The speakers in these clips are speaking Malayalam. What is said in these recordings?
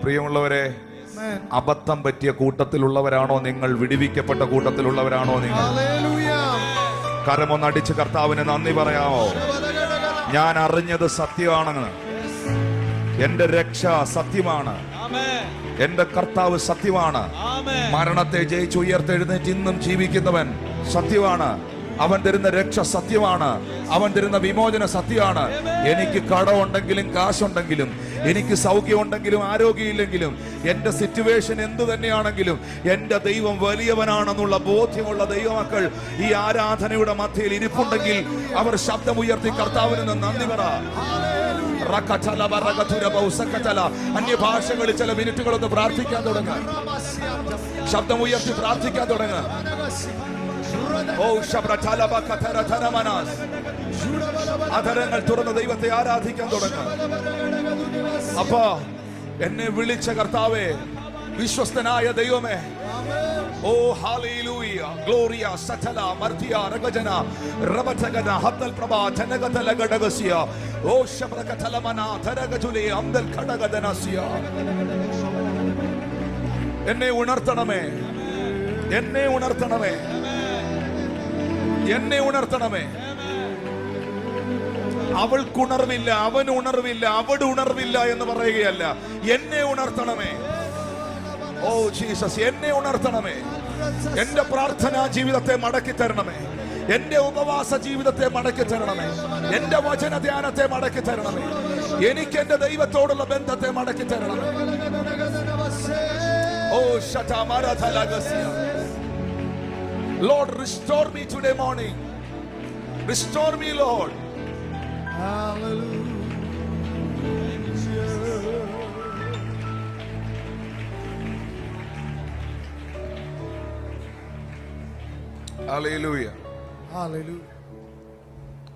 പ്രിയമുള്ളവരെ, അബദ്ധം പറ്റിയ കൂട്ടത്തിലുള്ളവരാണോ നിങ്ങൾ? വിടുവിക്കപ്പെട്ട കൂട്ടത്തിലുള്ളവരാണോ നിങ്ങൾ? കരമൊന്നടിച്ച് കർത്താവിന് നന്ദി പറയാമോ? ഞാൻ അറിഞ്ഞത് സത്യമാണെന്ന്. എന്റെ രക്ഷ സത്യമാണ്. എന്റെ കർത്താവ് സത്യമാണ്. മരണത്തെ ജയിച്ച് ഉയർത്തെഴുന്നേറ്റ് ഇന്നും ജീവിക്കുന്നവൻ സത്യമാണ്. അവൻ തരുന്ന രക്ഷ സത്യമാണ്. അവൻ തരുന്ന വിമോചന സത്യമാണ്. എനിക്ക് കടമുണ്ടെങ്കിലും കാശുണ്ടെങ്കിലും, എനിക്ക് സൗഖ്യമുണ്ടെങ്കിലും ആരോഗ്യമില്ലെങ്കിലും, എന്റെ സിറ്റുവേഷൻ എന്തു തന്നെയാണെങ്കിലും എന്റെ ദൈവം വലിയവനാണെന്നുള്ള ബോധ്യമുള്ള ദൈവമക്കൾ ഈ ആരാധനയുടെ മധ്യയിൽ ഇരിപ്പുണ്ടെങ്കിൽ അവർ ശബ്ദമുയർത്തി കർത്താവിന് നന്ദി പറ. അന്യഭാഷകളിൽ ചില മിനിറ്റുകളൊന്ന് പ്രാർത്ഥിക്കാൻ തുടങ്ങുക. ശബ്ദമുയർത്തി പ്രാർത്ഥിക്കാൻ തുടങ്ങുക. അധരങ്ങൾ തുറന്ന ദൈവത്തെ ആരാധിക്കാൻ തുടങ്ങുക. അപ്പാ, എന്നെ വിളിച്ച കർത്താവേ, വിശ്വസ്തനായ ദൈവമേ, ഓ ഹല്ലേലൂയ, ഗ്ലോറിയ സതല മർത്തിയ രഗജന റബതഗന ഹത്തൽ പ്രഭ ജനഗതല ഗഡഗസിയ ഓ ശബ്രകതലമന ധരഗജുലേ അംദൽ ഖഡഗദനസിയ. എന്നെ ഉണർത്തണമേ, എന്നെ ഉണർത്തണമേ, എന്നെ ഉണർത്തണമേ. അവൾക്കുണർവില്ല, അവൻ ഉണർവില്ല, അവിടെ ഉണർവില്ല എന്ന് പറയുകയല്ല. എന്നെ ഉണർത്തണമേ. ഓ ജീസസ്, എന്നെ ഉണർത്തണമേ. എന്റെ പ്രാർത്ഥനാ ജീവിതത്തെ മടക്കി തരണമേ. എന്റെ ഉപവാസ ജീവിതത്തെ മടക്കി തരണമേ. എന്റെ വചന ധ്യാനത്തെ മടക്കി തരണമേ. എനിക്ക് എന്റെ ദൈവത്തോടുള്ള ബന്ധത്തെ മടക്കി തരണമേ. ഓ ശതമാരഥലഗസിയ. Lord, restore me today morning. Restore me, Lord. Hallelujah. Hallelujah.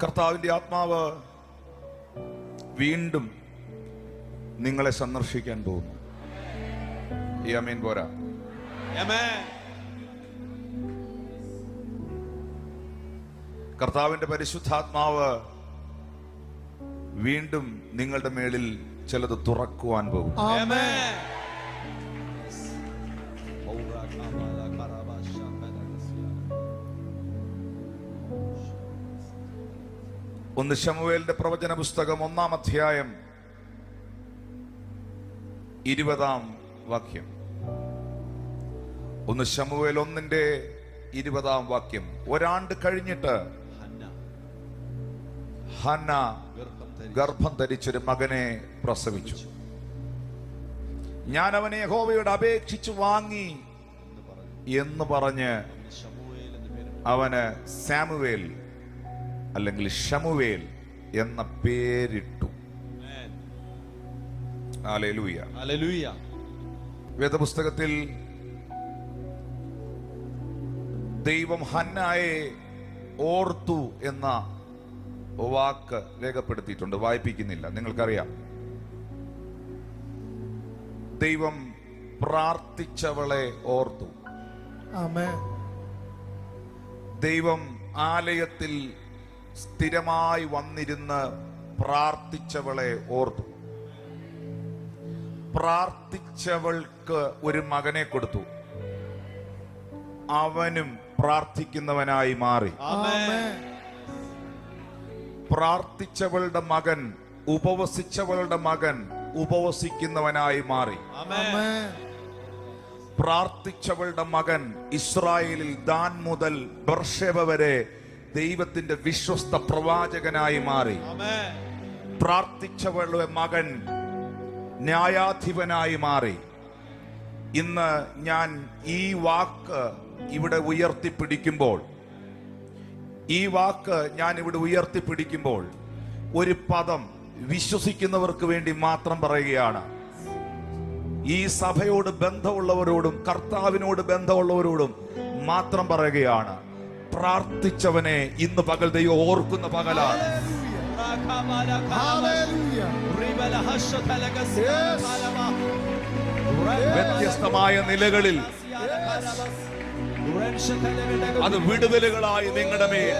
കർത്താവിന്റെ ആത്മാവ് വീണ്ടും നിങ്ങളെ സന്ദർശിക്കാൻ പോകുന്നു. ഈ ആമേൻ പോരാ. ആമേൻ. കർത്താവിന്റെ പരിശുദ്ധാത്മാവ് വീണ്ടും നിങ്ങളുടെ മേളിൽ ചിലത് തുറക്കുവാൻ പോകും. ആമേൻ. ഒന്ന് ശമൂവേലിന്റെ പ്രവചന പുസ്തകം 1-ാം അധ്യായം 20-ാം വാക്യം. ഒന്ന് ശമൂവേൽ 1-ന്റെ-20-ാം വാക്യം. ഒരാണ്ട് കഴിഞ്ഞിട്ട് ഹന്ന ഗർഭം ധരിച്ചൊരു മകനെ പ്രസവിച്ചു. ഞാൻ അവനെ യഹോവയോട് അപേക്ഷിച്ചു വാങ്ങി എന്ന് പറഞ്ഞ് അവന് സാമുവേൽ അല്ലെങ്കിൽ ശമൂവേൽ എന്ന പേരിട്ടു. ഹല്ലേലൂയ. ഹല്ലേലൂയ. വേദപുസ്തകത്തിൽ ദൈവം ഹന്നായെ ഓർത്തു എന്ന വാക്ക് രേഖപ്പെടുത്തിയിട്ടുണ്ട്. വായിപ്പിക്കുന്നില്ല, നിങ്ങൾക്കറിയാം. ദൈവം പ്രാർത്ഥിച്ചവളെ ഓർത്തു. ആമേൻ. ദൈവം ആലയത്തിൽ സ്ഥിരമായി വന്നിരുന്ന് പ്രാർത്ഥിച്ചവളെ ഓർത്തു. പ്രാർത്ഥിച്ചവൾക്ക് ഒരു മകനെ കൊടുത്തു. അവനും പ്രാർത്ഥിക്കുന്നവനായി മാറി. ആമേൻ. പ്രാർത്ഥിച്ചവളുടെ മകൻ, ഉപവസിച്ചവളുടെ മകൻ ഉപവസിക്കുന്നവനായി മാറി. ആമേൻ. പ്രാർത്ഥിച്ചവളുടെ മകൻ ഇസ്രായേലിൽ ദാൻ മുതൽ ബർശേബ വരെ ദൈവത്തിന്റെ വിശ്വസ്ത പ്രവാചകനായി മാറി. ആമേൻ. പ്രാർത്ഥിച്ചവളുടെ മകൻ ന്യായാധിപനായി മാറി. ഇന്ന് ഞാൻ ഈ വാക്ക് ഇവിടെ ഉയർത്തിപ്പിടിക്കുമ്പോൾ, ഒരു പദം വിശ്വസിക്കുന്നവർക്ക് വേണ്ടി മാത്രം പറയുകയാണ്. ഈ സഭയോട് ബന്ധമുള്ളവരോടും കർത്താവിനോട് ബന്ധമുള്ളവരോടും മാത്രം പറയുകയാണ്. പ്രാർത്ഥിച്ചവനെ ഇന്ന് പകൽ ദൈവം ഓർക്കുന്ന പകലാണ്. വ്യത്യസ്തമായ നിലകളിൽ അത് വിടുതലുകളായി നിങ്ങളുടെ മേൽ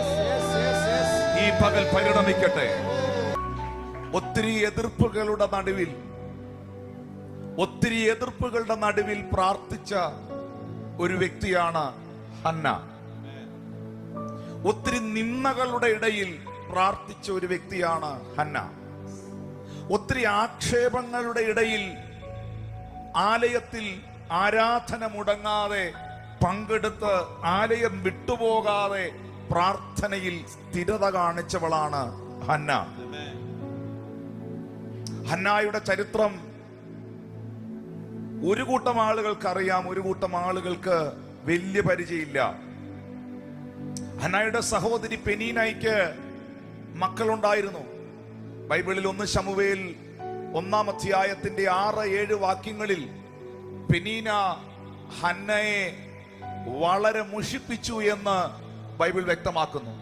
ഈ പകൽ പരിണമിക്കട്ടെ. ഒത്തിരി എതിർപ്പുകളുടെ നടുവിൽ പ്രാർത്ഥിച്ച ഒരു വ്യക്തിയാണ് ഹന്ന. ഒത്തിരി നിന്ദകളുടെ ഇടയിൽ പ്രാർത്ഥിച്ച ഒരു വ്യക്തിയാണ് ഹന്ന. ഒത്തിരി ആക്ഷേപങ്ങളുടെ ഇടയിൽ ആലയത്തിൽ ആരാധന മുടങ്ങാതെ പങ്കെടുത്ത് ആലയം വിട്ടുപോകാതെ പ്രാർത്ഥനയിൽ സ്ഥിരത കാണിച്ചവളാണ് ഹന്ന. ഹന്നായുടെ ചരിത്രം ഒരു കൂട്ടം ആളുകൾക്ക് അറിയാം, ഒരു കൂട്ടം ആളുകൾക്ക് വലിയ പരിചയമില്ല. ഹന്നായുടെ സഹോദരി പെനീനയ്ക്ക് മക്കളുണ്ടായിരുന്നു. ബൈബിളിൽ 1 ശമൂവേൽ 1-ാം അധ്യായത്തിന്റെ 6-7 വാക്യങ്ങളിൽ പെനീന ഹന്നയെ വളരെ മുഷിപ്പിച്ചു എന്ന് ബൈബിൾ വ്യക്തമാക്കുന്നു.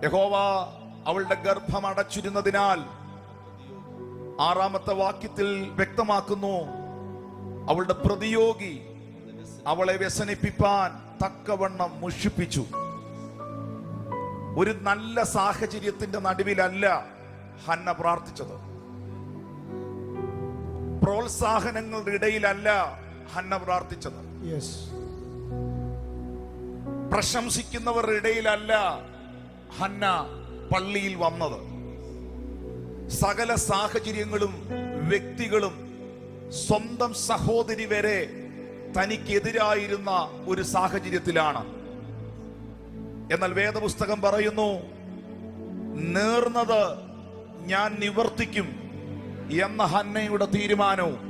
യഹോവ അവളുടെ ഗർഭം അടച്ചിരുന്നതിനാൽ 6-ാമത്തെ വാക്യത്തിൽ വ്യക്തമാക്കുന്നു, അവളുടെ പ്രതിയോഗി അവളെ വ്യസനിപ്പിപ്പാൻ തക്കവണ്ണം മുഷിപ്പിച്ചു. ഒരു നല്ല സാഹചര്യത്തിന്റെ നടുവിലല്ല ഹന്ന പ്രാർത്ഥിച്ചത്. പ്രോത്സാഹനങ്ങളുടെ ഇടയിലല്ല ഹന്ന പ്രാർത്ഥിച്ചത്. പ്രശംസിക്കുന്നവരുടെ ഇടയിലല്ല ഹന്ന പള്ളിയിൽ വന്നത്. സകല സാഹചര്യങ്ങളും വ്യക്തികളും സ്വന്തം സഹോദരി വരെ തനിക്കെതിരായിരുന്ന ഒരു സാഹചര്യത്തിലാണ്. എന്നാൽ വേദപുസ്തകം പറയുന്നു, നേർന്നത് ഞാൻ നിവർത്തിക്കും എന്ന ഹന്നയുടെ തീരുമാനവും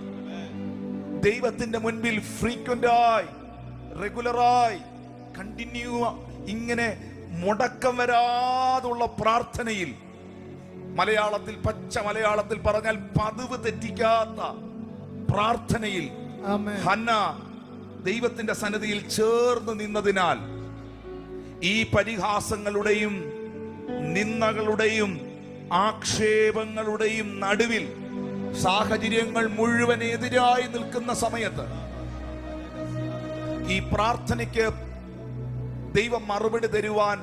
ദൈവത്തിന്റെ മുൻപിൽ ഫ്രീക്വന്റായി റെഗുലറായി കണ്ടിന്യൂ ഇങ്ങനെ മുടക്കം വരാതുള്ള പ്രാർത്ഥനയിൽ, മലയാളത്തിൽ പച്ച മലയാളത്തിൽ പറഞ്ഞാൽ പതിവ് തെറ്റിക്കാത്ത പ്രാർത്ഥനയിൽ ഹന്ന ദൈവത്തിന്റെ സന്നിധിയിൽ ചേർന്ന് നിന്നതിനാൽ ഈ പരിഹാസങ്ങളുടെയും നിന്ദകളുടെയും ആക്ഷേപങ്ങളുടെയും നടുവിൽ സാഹചര്യങ്ങൾ മുഴുവൻ എതിരായി നിൽക്കുന്ന സമയത്ത് ഈ പ്രാർത്ഥനയ്ക്ക് ദൈവം മറുപടി തരുവാൻ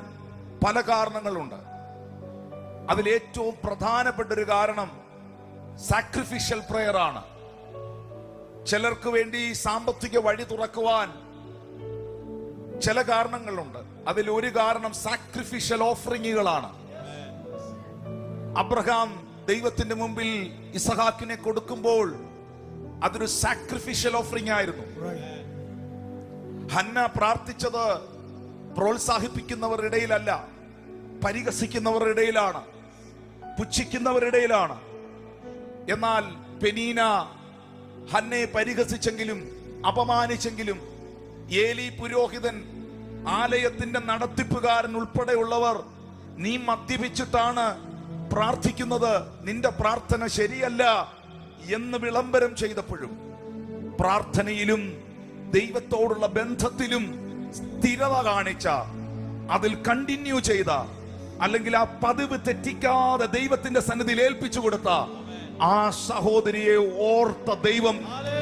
പല കാരണങ്ങളുണ്ട്. അതിലേറ്റവും പ്രധാനപ്പെട്ട ഒരു കാരണം സാക്രിഫിഷ്യൽ പ്രയർ ആണ്. ചിലർക്ക് വേണ്ടി സാമ്പത്തിക വഴി തുറക്കുവാൻ ചില കാരണങ്ങളുണ്ട്. അതിൽ ഒരു കാരണം സാക്രിഫിഷ്യൽ ഓഫറിങ്ങുകളാണ്. അബ്രഹാം ദൈവത്തിന്റെ മുമ്പിൽ ഇസഹാക്കിനെ കൊടുക്കുമ്പോൾ അതൊരു സാക്രിഫിഷ്യൽ ഓഫറിംഗ് ആയിരുന്നു. ഹന്ന പ്രാർത്ഥിച്ചത് പ്രോത്സാഹിപ്പിക്കുന്നവരുടെ ഇടയിലല്ല, പരിഹസിക്കുന്നവരുടെ ഇടയിലാണ്, പുച്ഛിക്കുന്നവരുടെ ഇടയിലാണ്. എന്നാൽ പെനീന ഹന്നയെ പരിഹസിച്ചെങ്കിലും അപമാനിച്ചെങ്കിലും ഏലി പുരോഹിതൻ, ആലയത്തിന്റെ നടത്തിപ്പുകാരൻ ഉൾപ്പെടെയുള്ളവർ നീ മദ്യപിച്ചിട്ടാണ് പ്രാർത്ഥിക്കുന്നത്, നിന്റെ പ്രാർത്ഥന ശരിയല്ല എന്ന് വിളംബരം ചെയ്തപ്പോഴും പ്രാർത്ഥനയിലും ദൈവത്തോടുള്ള ബന്ധത്തിലും സ്ഥിരത കാണിച്ച, അതിൽ കണ്ടിന്യൂ ചെയ്ത, അല്ലെങ്കിൽ ആ പതിവ് തെറ്റിക്കാതെ ദൈവത്തിന്റെ സന്നിധിയിൽ ഏൽപ്പിച്ചു കൊടുത്ത ആ സഹോദരിയെ ഓർത്ത ദൈവം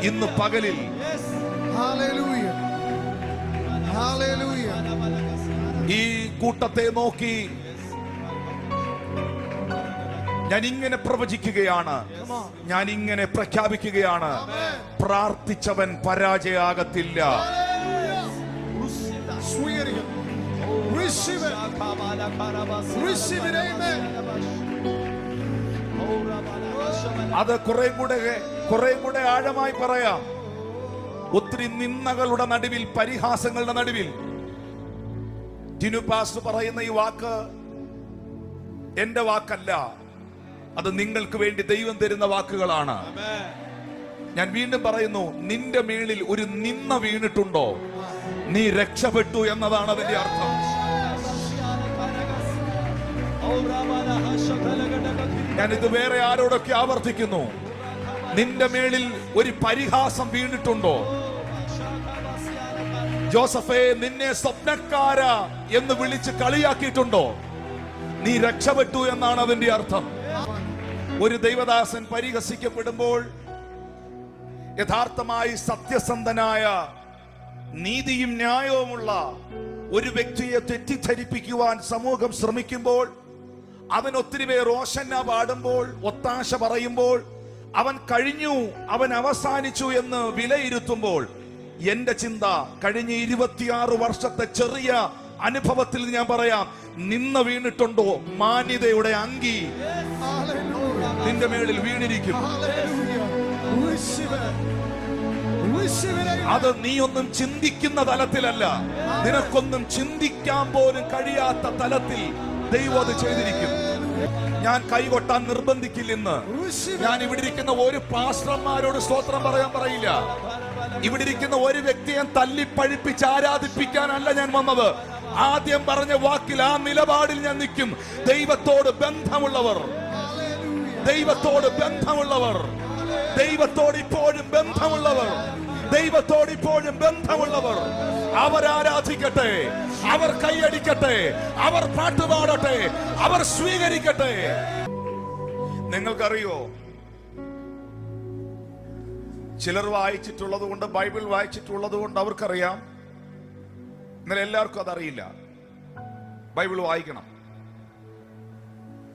ഇന്ന് പകലിൽ ഈ കൂട്ടത്തെ നോക്കി ഞാൻ ഇങ്ങനെ പ്രവചിക്കുകയാണ്, ഞാൻ ഇങ്ങനെ പ്രഖ്യാപിക്കുകയാണ്, പ്രാർത്ഥിച്ചവൻ പരാജയാകത്തില്ല. അത് കുറെ കൂടെ ആഴമായി പറയാം. ഒത്തിരി നിന്ദകളുടെ നടുവിൽ, പരിഹാസങ്ങളുടെ നടുവിൽ ടിനു പാസ്റ്റർ പറയുന്ന ഈ വാക്ക് എന്റെ വാക്കല്ല, അത് നിങ്ങൾക്ക് വേണ്ടി ദൈവം തരുന്ന വാക്കുകളാണ്. ഞാൻ വീണ്ടും പറയുന്നു, നിന്റെ മേളിൽ ഒരു നിന്ന വീണിട്ടുണ്ടോ, നീ രക്ഷപ്പെട്ടു എന്നതാണ് അതിന്റെ അർത്ഥം. ഞാൻ ഇത് വേറെ ആരോടൊക്കെ ആവർത്തിക്കുന്നു. നിന്റെ മേളിൽ ഒരു പരിഹാസം വീണിട്ടുണ്ടോ? ജോസഫേ, നിന്നെ സ്വപ്നക്കാര എന്ന് വിളിച്ച് കളിയാക്കിയിട്ടുണ്ടോ? നീ രക്ഷപ്പെട്ടു എന്നാണ് അതിന്റെ അർത്ഥം. ഒരു ദൈവദാസൻ പരിഹസിക്കപ്പെടുമ്പോൾ യഥാർത്ഥമായി സത്യസന്ധനായ നീതിയും ന്യായവുമുള്ള ഒരു വ്യക്തിയെ തെറ്റിദ്ധരിപ്പിക്കുവാൻ സമൂഹം ശ്രമിക്കുമ്പോൾ അവൻ ഒത്തിരി പേർ ഓശന്ന പാടുമ്പോൾ, ഒത്താശ പറയുമ്പോൾ, അവൻ കഴിഞ്ഞു, അവൻ അവസാനിച്ചു എന്ന് വിലയിരുത്തുമ്പോൾ, എന്റെ ചിന്ത കഴിഞ്ഞ 26 വർഷത്തെ ചെറിയ അനുഭവത്തിൽ ഞാൻ പറയാം, നിന്ന് വീണിട്ടുണ്ടോ മാന്യതയുടെ അങ്കി നിന്റെ മേളിൽ വീണിരിക്കും. അത് നീയൊന്നും ചിന്തിക്കുന്ന തലത്തിലല്ല, നിനക്കൊന്നും ചിന്തിക്കാൻ പോലും കഴിയാത്ത തലത്തിൽ ദൈവം അത് ചെയ്തിരിക്കും. ഞാൻ കൈകൊട്ടാൻ നിർബന്ധിക്കില്ലെന്ന് ഞാൻ ഇവിടെ ഇരിക്കുന്ന ഒരു പാസ്റ്റർമാരോട് സ്തോത്രം പറയാൻ പറയില്ല. ഇവിടെ ഇരിക്കുന്ന ഒരു വ്യക്തിയെ തല്ലിപ്പഴിപ്പിച്ച് ആരാധിപ്പിക്കാനല്ല ഞാൻ വന്നത്. ആദ്യം പറഞ്ഞ വാക്കിൽ, ആ നിലപാടിൽ ഞാൻ നിൽക്കും. ദൈവത്തോട് ബന്ധമുള്ളവർ, ദൈവത്തോട് ബന്ധമുള്ളവർ, ദൈവത്തോട് ഇപ്പോഴും ബന്ധമുള്ളവർ, ദൈവത്തോട് ഇപ്പോഴും ബന്ധമുള്ളവർ അവർ ആരാധിക്കട്ടെ, അവർ കൈയടിക്കട്ടെ, അവർ പാട്ടുപാടട്ടെ, അവർ സ്വീകരിക്കട്ടെ. നിങ്ങൾക്കറിയോ, ചിലർ വായിച്ചിട്ടുള്ളത് കൊണ്ട്, ബൈബിൾ വായിച്ചിട്ടുള്ളത് കൊണ്ട് അവർക്കറിയാം. എന്നാൽ എല്ലാവർക്കും അതറിയില്ല. ബൈബിൾ വായിക്കണം.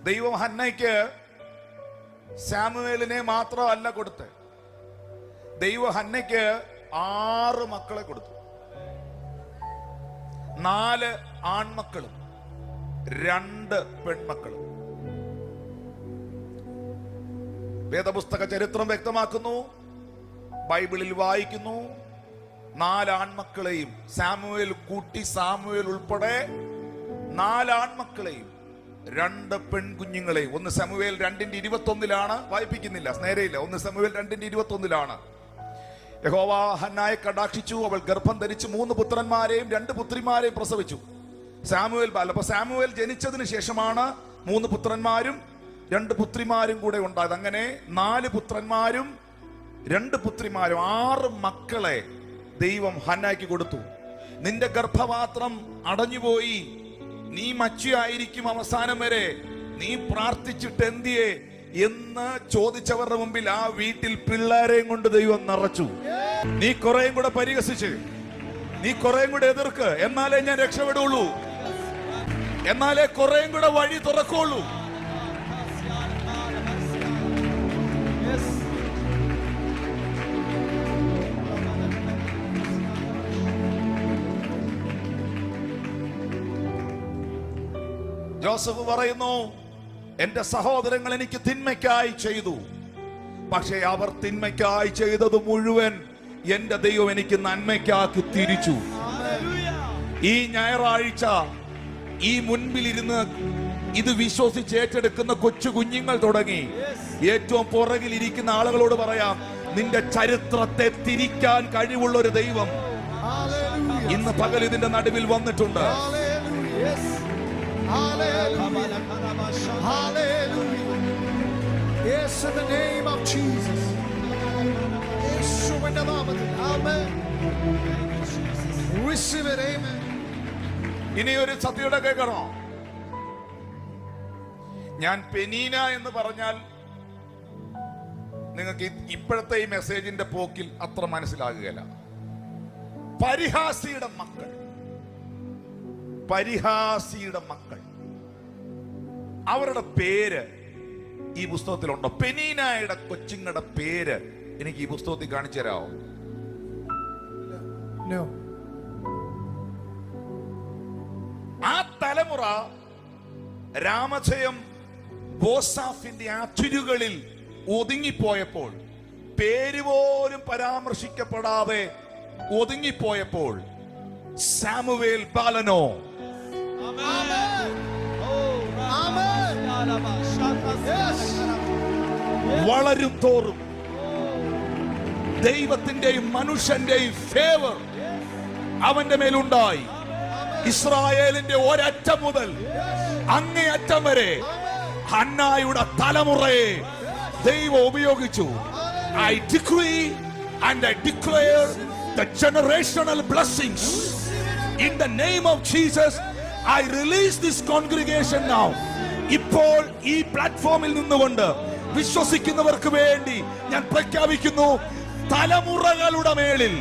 ദൈവം ഹന്നയ്ക്ക് സാമുവേലിനെ മാത്രമല്ല കൊടുത്ത്, ദൈവം ഹന്നയ്ക്ക് 6 മക്കളെ കൊടുത്തു. 4 ആൺമക്കളും 2 പെൺമക്കളും. വേദപുസ്തക ചരിത്രം വ്യക്തമാക്കുന്നു, ബൈബിളിൽ വായിക്കുന്നു, 4 ആൺമക്കളെയും സാമുവേൽ കൂട്ടി, സാമുവേൽ ഉൾപ്പെടെ 4 ആൺമക്കളെയും 2 പെൺകുഞ്ഞുങ്ങളെയും. 1 ശമൂവേൽ 2:21 വായിപ്പിക്കുന്നില്ല, നേരെയില്ല. 1 ശമൂവേൽ 2:21 യഹോവ ഹന്നായെ കടാക്ഷിച്ചു. അവൾ ഗർഭം ധരിച്ച് 3 പുത്രന്മാരെയും 2 പുത്രിമാരെയും പ്രസവിച്ചു. സാമുവേൽ ജനിച്ചതിന് ശേഷമാണ് 3 പുത്രന്മാരും 2 പുത്രിമാരും കൂടെ ഉണ്ടായത്. അങ്ങനെ 4 പുത്രന്മാരും 2 പുത്രിമാരും 6 മക്കളെ ദൈവം ഹന്നായ്ക്ക് കൊടുത്തു. നിന്റെ ഗർഭപാത്രം അടഞ്ഞുപോയി, നീ മച്ചിയായിരിക്കും അവസാനം വരെ, നീ പ്രാർത്ഥിച്ചിട്ട് എന്തിയെ എന്ന് ചോദിച്ചവരുടെ മുമ്പിൽ ആ വീട്ടിൽ പിള്ളേരെയും കൊണ്ട് ദൈവം നിറച്ചു. നീ കുറേയും കൂടെ പരിഹസിച്ച്, നീ കുറേയും കൂടെ എതിർക്ക്, എന്നാലേ ഞാൻ രക്ഷപ്പെടുള്ളൂ, എന്നാലേ കുറേയും കൂടെ വഴി തുറക്കുള്ളൂ. ജോസഫ് പറയുന്നു, എന്റെ സഹോദരങ്ങൾ എനിക്ക് തിന്മയ്ക്കായി ചെയ്തു, പക്ഷേ അവർ തിന്മയ്ക്കായി ചെയ്തത് മുഴുവൻ എന്റെ ദൈവം എനിക്ക് നന്മയ്ക്കാക്കി തിരിച്ചു. ഈ ഞായറാഴ്ച ഈ മുൻപിലിരുന്ന് ഇത് വിശ്വസിച്ച് ഏറ്റെടുക്കുന്ന കൊച്ചു കുഞ്ഞുങ്ങൾ തുടങ്ങി ഏറ്റവും പുറകിൽ ഇരിക്കുന്ന ആളുകളോട് പറയാം, നിന്റെ ചരിത്രത്തെ തിരിക്കാൻ കഴിവുള്ള ഒരു ദൈവം ഇന്ന് പകൽ ഇതിന്റെ നടുവിൽ വന്നിട്ടുണ്ട്. Hallelujah. Hallelujah. Yes, in the name of Jesus. Yeshuവിന്റെ നാമത്തിൽ. Amen. Receive it. Amen. ഇനി ഒരു സത്യയുടെ കേൾക്കണോ? ഞാൻ പെനീന എന്ന് പറഞ്ഞാൽ നിങ്ങൾക്ക് ഇപ്പോഴത്തെ ഈ മെസ്സേജിന്റെ പോക്കിൽ അത്ര മനസ്സിലാകുകയില്ല. പരിഹാസിയുടെ മക്കൾ, പരിഹാസിയുടെ മക്കൾ, അവരുടെ പേര് ഈ പുസ്തകത്തിലുണ്ടോ? പെനീനയുടെ കൊച്ചുങ്ങളുടെ പേര് എനിക്ക് ഈ പുസ്തകത്തിൽ കാണിച്ചു തരാമോ? ആ തലമുറ രാമജയം ബോസാഫിന്റെ അതിരുകളിൽ ഒതുങ്ങിപ്പോയപ്പോൾ, പേര് പോലും പരാമർശിക്കപ്പെടാതെ ഒതുങ്ങിപ്പോയപ്പോൾ, സാമുവേൽ ബാലനോ വളരും തോറും ദൈവത്തിന്റെയും മനുഷ്യന്റെയും ഫേവർ അവന്റെ മേലുണ്ടായി. ഇസ്രായേലിന്റെ ഒരറ്റം മുതൽ അങ്ങേയറ്റം വരെ ഹന്നായുടെ തലമുറയെ ദൈവം ഉപയോഗിച്ചു. I decree and I declare the generational blessings in the name of Jesus. I release this congregation now. ഇപ്പോൾ ഈ പ്ലാറ്റ്ഫോമിൽ നിന്നുകൊണ്ട് വിശ്വസിക്കുന്നവർക്ക് വേണ്ടി ഞാൻ പ്രഖ്യാപിക്കുന്നു, തലമുറകളുടെ മേളിൽ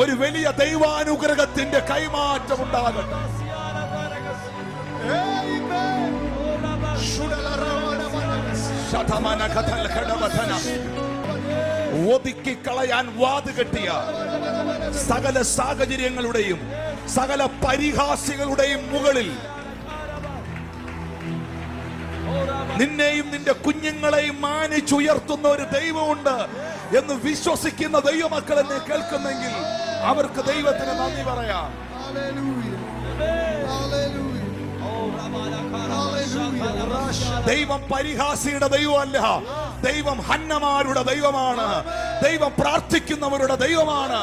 ഒരു വലിയ ദൈവാനുഗ്രഹത്തിന്റെ കൈമാറ്റം ഉണ്ടാകട്ടെ. ഒതുക്കിക്കളയാൻ വാത് കെട്ടിയ സകല സാഹചര്യങ്ങളുടെയും സകല പരിഹാസികളുടെയും മുകളിൽ നിന്നെയും നിന്റെ കുഞ്ഞുങ്ങളെയും മാനിച്ചുയർത്തുന്ന ഒരു ദൈവമുണ്ട് എന്ന് വിശ്വസിക്കുന്ന ദൈവമക്കൾ എന്നെ കേൾക്കുന്നെങ്കിൽ അവർക്ക് ദൈവത്തിന് നന്ദി പറയാം. ദൈവം പരിഹാസിയുടെ ദൈവമല്ല, ദൈവം ഹന്നമാരുടെ ദൈവമാണ്, ദൈവം പ്രാർത്ഥിക്കുന്നവരുടെ ദൈവമാണ്.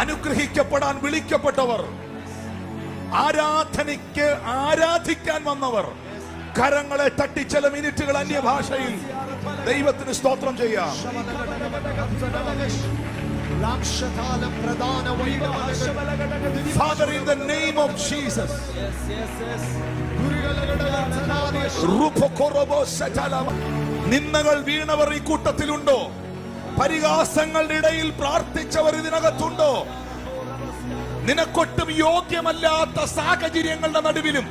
അനുഗ്രഹിക്കപ്പെടാൻ വിളിക്കപ്പെട്ടവർ, ആരാധനയ്ക്ക് ആരാധിക്കാൻ വന്നവർ കരങ്ങളെ തട്ടി ചില മിനിറ്റുകൾ അന്യഭാഷയിൽ ദൈവത്തിന് സ്തോത്രം ചെയ്യാം. Father, in the name of Jesus, നിന്ദകൾ വീണവർ ഈ കൂട്ടത്തിലുണ്ടോ? പരിഹാസങ്ങളുടെ ഇടയിൽ പ്രാർത്ഥിച്ചവർ ഇതിനകത്തുണ്ടോ? നിനക്കൊട്ടും യോഗ്യമല്ലാത്ത സാഹചര്യങ്ങളുടെ നടുവിലും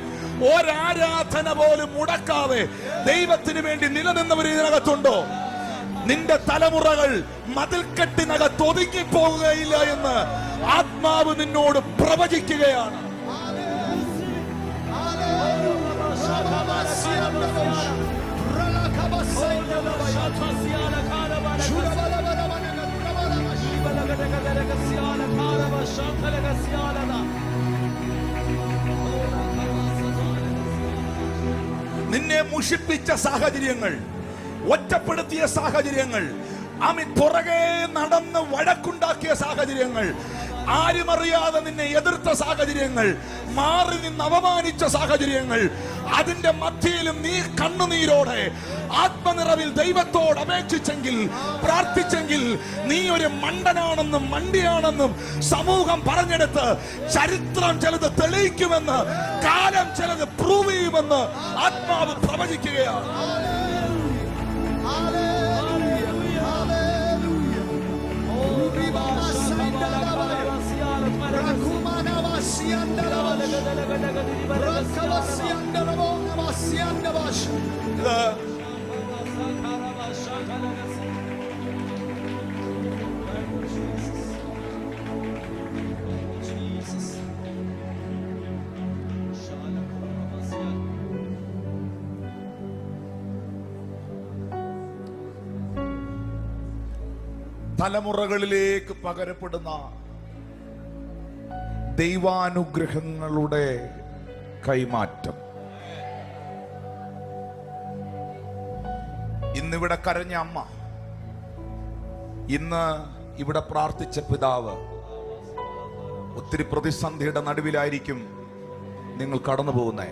ഒരാരാധന പോലും മുടക്കാതെ ദൈവത്തിന് വേണ്ടി നിലനിന്നവർ ഇതിനകത്തുണ്ടോ? നിന്റെ തലമുറകൾ മതിൽക്കെട്ടിനകത്ത് ഒതുങ്ങിപ്പോവുകയില്ല എന്ന് ആത്മാവ് നിന്നോട് പ്രവചിക്കുകയാണ്. നിന്നെ മുഷിപ്പിച്ച സാഹചര്യങ്ങൾ, ഒറ്റപ്പെടുത്തിയ സാഹചര്യങ്ങൾ, പുറകെ നടന്ന് വഴക്കുണ്ടാക്കിയ സാഹചര്യങ്ങൾ, ആരുമറിയാതെ നിന്നെ എതിർത്ത സാഹചര്യങ്ങൾ, മാറി നിന്ന് അപമാനിച്ച സാഹചര്യങ്ങൾ, അതിന്റെ മധ്യയിലും നീ കണ്ണുനീരോടെ ആത്മനിറവിൽ ദൈവത്തോട് അപേക്ഷിച്ചെങ്കിൽ, പ്രാർത്ഥിച്ചെങ്കിൽ, നീ ഒരു മണ്ടനാണെന്നും മണ്ടിയാണെന്നും സമൂഹം പറഞ്ഞെടുത്ത് ചരിത്രം ചിലത് തെളിയിക്കുമെന്ന്, കാലം ചിലത് പ്രൂവ് ചെയ്യുമെന്ന് ആത്മാവ് പ്രവചിക്കുകയാണ്. തലമുറകളിലേക്ക് പകരപ്പെടുന്ന ദൈവാനുഗ്രഹങ്ങളുടെ കൈമാറ്റം. ഇന്നിവിടെ കരഞ്ഞ അമ്മ, ഇന്ന് ഇവിടെ പ്രാർത്ഥിച്ച പിതാവ്, ഒത്തിരി പ്രതിസന്ധിയുടെ നടുവിലായിരിക്കും നിങ്ങൾ കടന്നു പോകുന്നേ.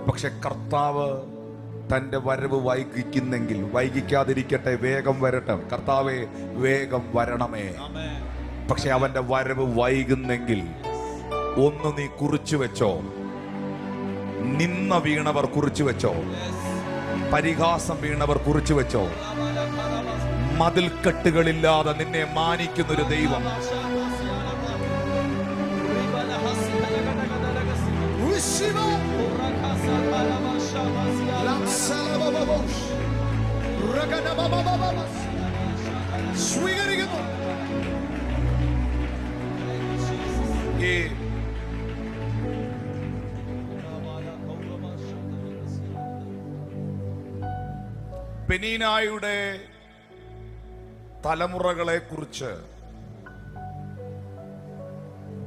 പക്ഷെ കർത്താവ് തന്റെ വരവ് വൈകിക്കുന്നെങ്കിൽ വൈകിക്കാതിരിക്കട്ടെ, വേഗം വരട്ടെ. കർത്താവേ വേഗം വരണമേ. പക്ഷെ അവന്റെ വരവ് വൈകുന്നെങ്കിൽ ഒന്ന് നീ കുറിച്ചു വെച്ചോ. നിന്ന വീണവർ കുറിച്ചു വെച്ചോ, പരിഹാസം വീണവർ കുറിച്ചു വെച്ചോ. മതിൽക്കെട്ടുകളില്ലാതെ നിന്നെ മാനിക്കുന്നൊരു ദൈവം. സ്വീകരിക്കുന്നു. പെനീനായുടെ തലമുറകളെ കുറിച്ച്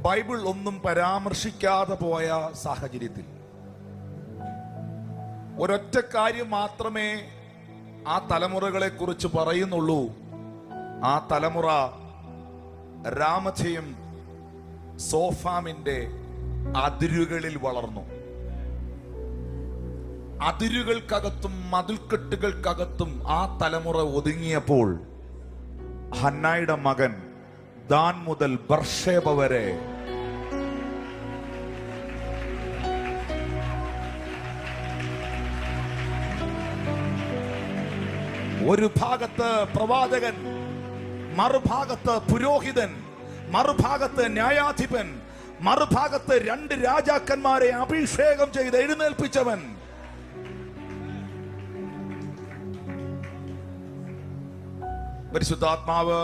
ബൈബിൾ ഒന്നും പരാമർശിക്കാതെ പോയ സാഹചര്യത്തിൽ ഒരൊറ്റ കാര്യം മാത്രമേ ആ തലമുറകളെ കുറിച്ച് പറയുന്നുള്ളൂ. ആ തലമുറ രാമഥയും സോഫാമിന്റെ അതിരുകളിൽ വളർന്നു. അതിരുകൾക്കകത്തും മതിൽക്കെട്ടുകൾക്കകത്തും ആ തലമുറ ഒതുങ്ങിയപ്പോൾ ഹന്നായുടെ മകൻ ദാൻ മുതൽ ബർഷേബ വരെ ഒരു ഭാഗത്ത് പ്രവാചകൻ, മറുഭാഗത്ത് പുരോഹിതൻ, മറുഭാഗത്ത് ന്യായാധിപൻ, മറുഭാഗത്ത് 2 രാജാക്കന്മാരെ അഭിഷേകം ചെയ്ത് എഴുന്നേൽപ്പിച്ചവൻ. പരിശുദ്ധാത്മാവ്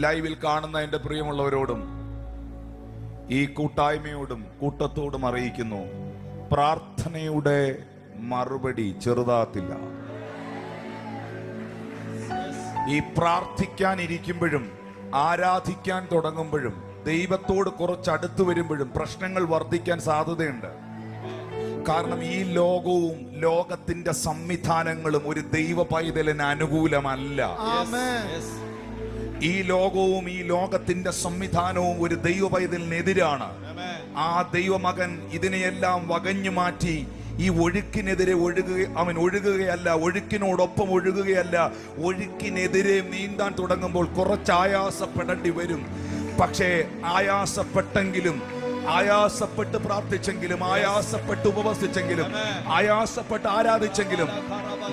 ലൈവിൽ കാണുന്ന എന്റെ പ്രിയമുള്ളവരോടും ഈ കൂട്ടായ്മയോടും കൂട്ടത്തോടും അറിയിക്കുന്നു, പ്രാർത്ഥനയുടെ മറുപടി ചെറുതാത്തില്ല. ഈ പ്രാർത്ഥിക്കാനിരിക്കുമ്പോഴും ആരാധിക്കാൻ തുടങ്ങുമ്പോഴും ദൈവത്തോട് കുറച്ച് അടുത്ത് വരുമ്പോഴും പ്രശ്നങ്ങൾ വർദ്ധിക്കാൻ സാധ്യതയുണ്ട്. കാരണം ഈ ലോകവും ലോകത്തിന്റെ സംവിധാനങ്ങളും ഒരു ദൈവ പൈതലിന് അനുകൂലമല്ല. ഈ ലോകവും ഈ ലോകത്തിന്റെ സംവിധാനവും ഒരു ദൈവ പൈതലിനെതിരാണ്. ആ ദൈവമകൻ ഇതിനെയെല്ലാം വകഞ്ഞു മാറ്റി ഈ ഒഴുക്കിനെതിരെ അവൻ ഒഴുകുകയല്ല, ഒഴുക്കിനോടൊപ്പം ഒഴുകുകയല്ല, ഒഴുക്കിനെതിരെ നീന്താൻ തുടങ്ങുമ്പോൾ കുറച്ച് ആയാസപ്പെടേണ്ടി വരും. പക്ഷേ ആയാസപ്പെട്ടെങ്കിലും, ആയാസപ്പെട്ട് പ്രാർത്ഥിച്ചെങ്കിലും, ആയാസപ്പെട്ട് ഉപവസിച്ചെങ്കിലും, ആയാസപ്പെട്ട് ആരാധിച്ചെങ്കിലും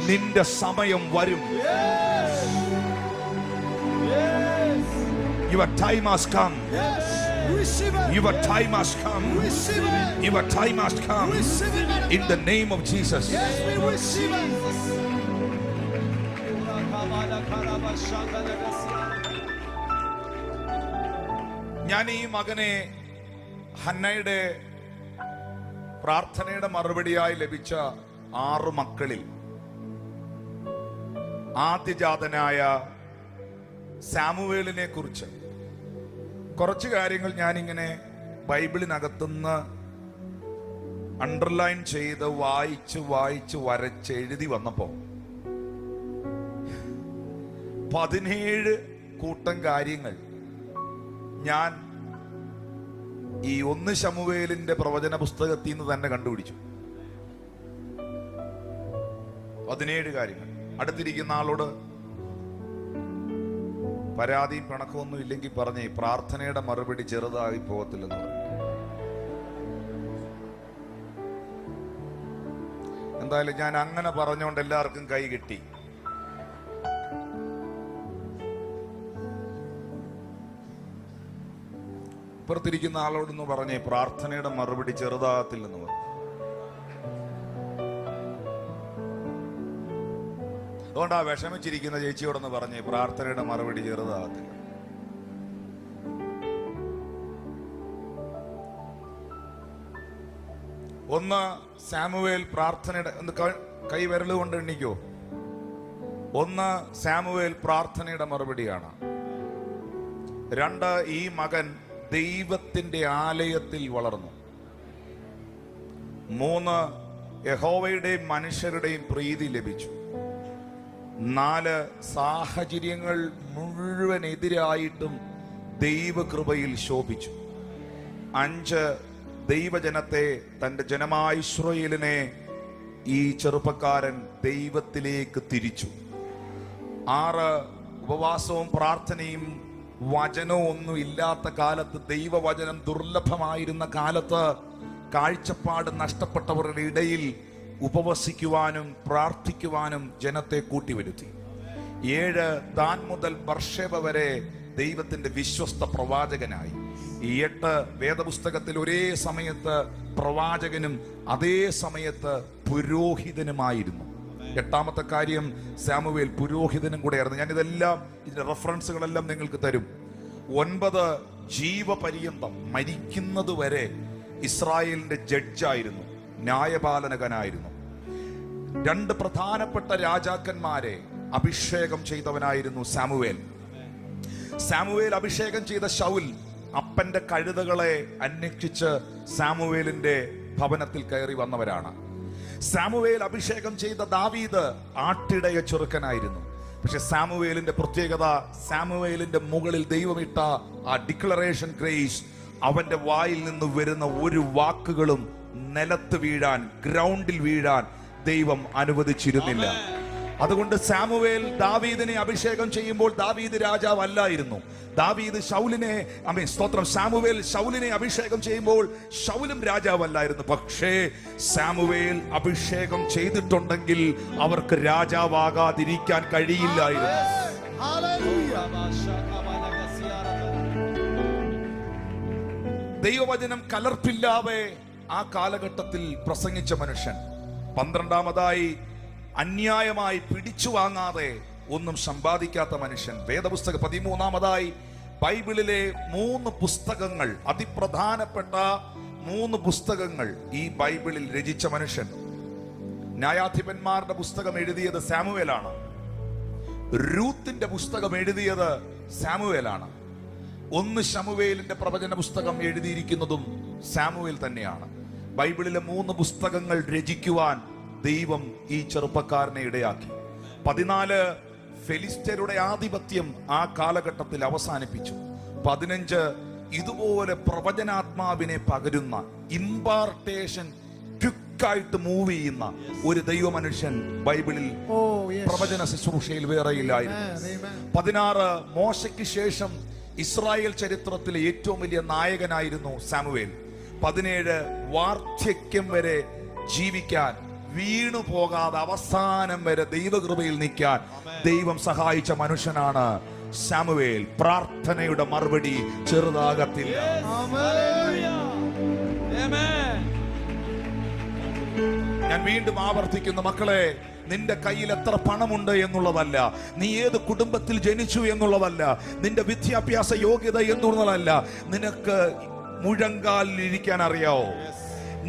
നിന്റെ സമയം വരും. Your time has come. Your time has come. Your time has come. In the name of Jesus. ഞാൻ ഈ മകനെ ഹന്നയുടെ പ്രാർത്ഥനയുടെ മറുപടിയായി ലഭിച്ച 6 മക്കളിൽ ആദ്യജാതനായ സാമുവേലിനെ കുറിച്ച് കുറച്ച് കാര്യങ്ങൾ ഞാനിങ്ങനെ ബൈബിളിനകത്തുനിന്ന് അണ്ടർലൈൻ ചെയ്ത് വായിച്ച് വരച്ച് എഴുതി വന്നപ്പോ 17 കൂട്ടം കാര്യങ്ങൾ ഞാൻ ഈ 1 ശമൂവേലിന്റെ പ്രവചന പുസ്തകത്തിൽ നിന്ന് തന്നെ കണ്ടുപിടിച്ചു. 17 കാര്യങ്ങൾ. അടുത്തിരിക്കുന്ന ആളോട് പരാതിയും പിണക്കമൊന്നും ഇല്ലെങ്കിൽ പറഞ്ഞേ, പ്രാർത്ഥനയുടെ മറുപടി ചെറുതായി പോകത്തില്ലെന്ന് പറഞ്ഞു. എന്തായാലും ഞാൻ അങ്ങനെ പറഞ്ഞുകൊണ്ട് എല്ലാവർക്കും കൈ കിട്ടി. ഇപ്പുറത്തിരിക്കുന്ന ആളോടൊന്ന് പറഞ്ഞേ, പ്രാർത്ഥനയുടെ മറുപടി ചെറുതാകത്തില്ലെന്ന് പറഞ്ഞു. അതുകൊണ്ട് ആ വിഷമിച്ചിരിക്കുന്ന ചേച്ചിയോടൊന്ന് പറഞ്ഞേ, പ്രാർത്ഥനയുടെ മറുപടി ചെറുതാകത്തില്ല. ഒന്ന് സാമുവേൽ പ്രാർത്ഥനയുടെ കൈ വിരൽ കൊണ്ട് എണ്ണിക്കോ. 1 സാമുവേൽ പ്രാർത്ഥനയുടെ മറുപടിയാണ്. 2 ഈ മകൻ ദൈവത്തിന്റെ ആലയത്തിൽ വളർന്നു. 3 യഹോവയുടെയും മനുഷ്യരുടെയും പ്രീതി ലഭിച്ചു. 4 സാഹചര്യങ്ങൾ മുഴുവൻ എതിരായിട്ടും ദൈവകൃപയിൽ ശോഭിച്ചു. 5 ദൈവജനത്തെ, തന്റെ ജനമായ ഇസ്രായേലിനെ ഈ ചെറുപ്പക്കാരൻ ദൈവത്തിലേക്ക് തിരിച്ചു. 6 ഉപവാസവും പ്രാർത്ഥനയും വചനവും ഒന്നും ഇല്ലാത്ത കാലത്ത്, ദൈവവചനം ദുർലഭമായിരുന്ന കാലത്ത് കാഴ്ചപ്പാട് നഷ്ടപ്പെട്ടവരുടെ ഇടയിൽ ഉപവസിക്കുവാനും പ്രാർത്ഥിക്കുവാനും ജനത്തെ കൂട്ടിവരുത്തി. 7 ദാൻ മുതൽ ബർശേബ വരെ ദൈവത്തിന്റെ വിശ്വസ്ത പ്രവാചകനായി. 8 വേദപുസ്തകത്തിൽ ഒരേ സമയത്ത് പ്രവാചകനും അതേ സമയത്ത് പുരോഹിതനുമായിരുന്നു. 8ാമത്തെ കാര്യം, സാമുവേൽ പുരോഹിതനും കൂടെ ആയിരുന്നു. ഞാനിതെല്ലാം, ഇതിന്റെ റെഫറൻസുകളെല്ലാം നിങ്ങൾക്ക് തരും. 9 ജീവപര്യന്തം, മരിക്കുന്നത് വരെ ഇസ്രായേലിന്റെ ജഡ്ജായിരുന്നു, ന്യായപാലനകനായിരുന്നു. 2 പ്രധാനപ്പെട്ട രാജാക്കന്മാരെ അഭിഷേകം ചെയ്തവനായിരുന്നു സാമുവേൽ. സാമുവേൽ അഭിഷേകം ചെയ്ത ശൗൽ അപ്പന്റെ കഴുതകളെ അന്വേഷിച്ച് സാമുവേലിന്റെ ഭവനത്തിൽ കയറി വന്നവരാണ്. സാമുവേൽ അഭിഷേകം ചെയ്ത ദാവീദ് ആട്ടിടയ ചെറുക്കനായിരുന്നു. പക്ഷെ സാമുവേലിന്റെ പ്രത്യേകത, സാമുവേലിന്റെ മുകളിൽ ദൈവമിട്ട ആ ഡിക്ലറേഷൻ ഗ്രേസ്, അവന്റെ വായിൽ നിന്ന് വരുന്ന ഒരു വാക്കുകളും നിലത്ത് വീഴാൻ, ഗ്രൗണ്ടിൽ വീഴാൻ ദൈവം അനുവദിച്ചിരുന്നില്ല. അതുകൊണ്ട് സാമുവേൽ ദാവീദിനെ അഭിഷേകം ചെയ്യുമ്പോൾ ദാവീദ് രാജാവ് അല്ലായിരുന്നു. സാമുവേൽ ശൗലിനെ അഭിഷേകം ചെയ്യുമ്പോൾ ശൗലും രാജാവല്ലായിരുന്നു. പക്ഷേ സാമുവേൽ അഭിഷേകം ചെയ്തിട്ടുണ്ടെങ്കിൽ അവർക്ക് രാജാവാകാതിരിക്കാൻ കഴിയില്ലായിരുന്നു. ദൈവവചനം കലർപ്പില്ലാതെ ആ കാലഘട്ടത്തിൽ പ്രസംഗിച്ച മനുഷ്യൻ. 12-ാമതായി അന്യായമായി പിടിച്ചു വാങ്ങാതെ ഒന്നും സമ്പാദിക്കാത്ത മനുഷ്യൻ. വേദപുസ്തക 13-ാമതായി ബൈബിളിലെ 3 പുസ്തകങ്ങൾ, അതിപ്രധാനപ്പെട്ട 3 പുസ്തകങ്ങൾ ഈ ബൈബിളിൽ രചിച്ച മനുഷ്യൻ. ന്യായാധിപന്മാരുടെ പുസ്തകം എഴുതിയത് സാമുവേലാണ്. രൂത്തിന്റെ പുസ്തകം എഴുതിയത് സാമുവേലാണ്. 1 ശമൂവേലിന്റെ പ്രവചന പുസ്തകം എഴുതിയിരിക്കുന്നതും സാമുവേൽ തന്നെയാണ്. ബൈബിളിലെ 3 പുസ്തകങ്ങൾ രചിക്കുവാൻ ദൈവം ഈ ചെറുപ്പക്കാരനെ ഇടയാക്കി. 14 ഫെലിസ്ത്യരുടെ ആധിപത്യം ആ കാലഘട്ടത്തിൽ അവസാനിപ്പിച്ചു. 15 ഇതുപോലെ പ്രവചനാത്മാവിനെ പകരുന്ന, ഇമ്പാർട്ടേഷൻ ക്വിക്കായിട്ട് മൂവ് ചെയ്യുന്ന ഒരു ദൈവമനുഷ്യൻ ബൈബിളിൽ പ്രവചന ശുശ്രൂഷയിൽ വേറെയില്ലായിരുന്നു. 16 മോശയ്ക്ക് ശേഷം ഇസ്രായേൽ ചരിത്രത്തിലെ ഏറ്റവും വലിയ നായകനായിരുന്നു സാമുവേൽ. 17 വാർദ്ധക്യം വരെ ജീവിക്കാൻ, വീണു പോകാതെ അവസാനം വരെ ദൈവകൃപയിൽ നിൽക്കാൻ ദൈവം സഹായിച്ച മനുഷ്യനാണ് സാമുവേൽ. പ്രാർത്ഥനയുടെ മറുപടി ചെറുതാകത്തില്ല. ഞാൻ വീണ്ടും ആവർത്തിക്കുന്നു, മക്കളെ, നിന്റെ കയ്യിൽ എത്ര പണമുണ്ട് എന്നുള്ളതല്ല, നീ ഏത് കുടുംബത്തിൽ ജനിച്ചു എന്നുള്ളതല്ല, നിന്റെ വിദ്യാഭ്യാസ യോഗ്യത എന്നുള്ളതല്ല. നിനക്ക് മുഴങ്കാലിരിക്കാൻ അറിയാവോ?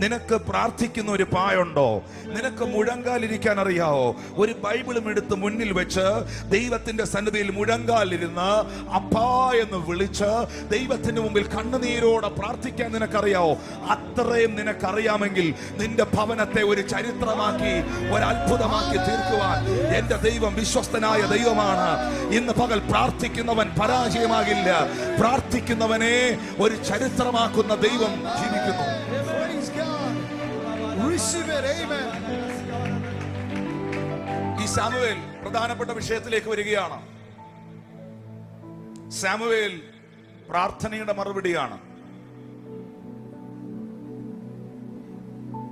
നിനക്ക് പ്രാർത്ഥിക്കുന്ന ഒരു പായുണ്ടോ? നിനക്ക് മുഴങ്കാലിരിക്കാൻ അറിയാവോ? ഒരു ബൈബിളും എടുത്ത് മുന്നിൽ വെച്ച് ദൈവത്തിന്റെ സന്നിധിയിൽ മുഴങ്കാലിരുന്ന് അപ്പാ എന്ന് വിളിച്ച് ദൈവത്തിന്റെ മുമ്പിൽ കണ്ണുനീരോടെ പ്രാർത്ഥിക്കാൻ നിനക്കറിയാവോ? അത്രയും നിനക്കറിയാമെങ്കിൽ നിന്റെ ഭവനത്തെ ഒരു ചരിത്രമാക്കി, ഒരു അത്ഭുതമാക്കി തീർക്കുവാൻ എന്റെ ദൈവം വിശ്വസ്തനായ ദൈവമാണ്. ഇന്ന് പകൽ പ്രാർത്ഥിക്കുന്നവൻ പരാജയമാകില്ല. പ്രാർത്ഥിക്കുന്നവനെ ഒരു ചരിത്രമാക്കുന്ന ദൈവം ജീവിക്കുന്നു. ഈ സാമുവേൽ പ്രധാനപ്പെട്ട വിഷയത്തിലേക്ക് വരികയാണ്. സാമുവേൽ പ്രാർത്ഥനയുടെ മറുപടിയാണ്.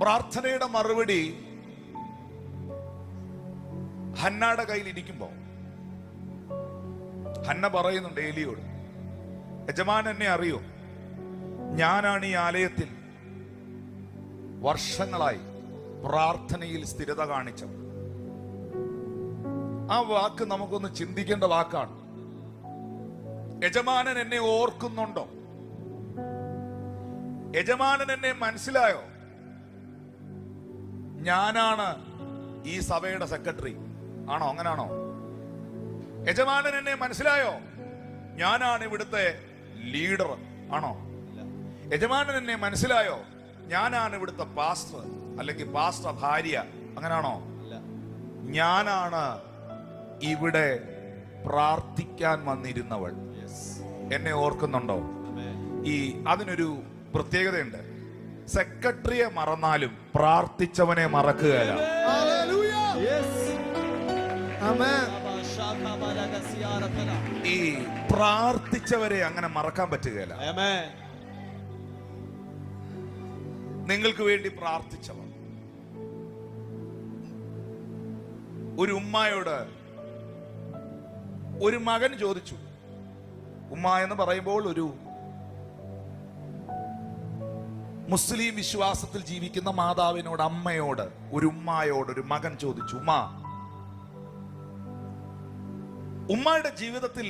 പ്രാർത്ഥനയുടെ മറുപടി ഹന്നയുടെ കയ്യിൽ ഇരിക്കുമ്പോ ഹന്ന പറയുന്നുണ്ട് ഏലിയോട്, യജമാനൻ എന്നെ അറിയോ? ഞാനാണ് ഈ ആലയത്തിൽ വർഷങ്ങളായി പ്രാർത്ഥനയിൽ സ്ഥിരത കാണിച്ചത്. ആ വാക്ക് നമുക്കൊന്ന് ചിന്തിക്കേണ്ട വാക്കാണ്. യജമാനൻ എന്നെ ഓർക്കുന്നുണ്ടോ? യജമാനൻ എന്നെ മനസ്സിലായോ? ഞാനാണ് ഈ സഭയുടെ സെക്രട്ടറി ആണോ? അങ്ങനാണോ? യജമാനൻ എന്നെ മനസ്സിലായോ? ഞാനാണ് ഇവിടുത്തെ ലീഡർ ആണോ? യജമാനൻ എന്നെ മനസ്സിലായോ? ഞാനാണ് ഇവിടുത്തെ പാസ്റ്റർ അല്ലെങ്കിൽ പാസ്റ്റർ ഭാര്യ അങ്ങനാണോ? ഞാനാണ് ഇവിടെ പ്രാർത്ഥിക്കാൻ വന്നിരുന്നവൾ. എന്നെ ഓർക്കുന്നുണ്ടോ? അതിനൊരു പ്രത്യേകതയുണ്ട്. സെക്രട്ടറിയെ മറന്നാലും പ്രാർത്ഥിച്ചവനെ മറക്കുകയല്ല. ഈ പ്രാർത്ഥിച്ചവരെ അങ്ങനെ മറക്കാൻ പറ്റുകയില്ല. നിങ്ങൾക്ക് വേണ്ടി പ്രാർത്ഥിച്ചവർ. ഒരു ഉമ്മയോട് ഒരു മകൻ ചോദിച്ചു. ഉമ്മ എന്ന് പറയുമ്പോൾ ഒരു മുസ്ലിം വിശ്വാസത്തിൽ ജീവിക്കുന്ന മാതാവിനോട്, അമ്മയോട്, ഒരു ഉമ്മയോട് ഒരു മകൻ ചോദിച്ചു, ഉമ്മയുടെ ജീവിതത്തിൽ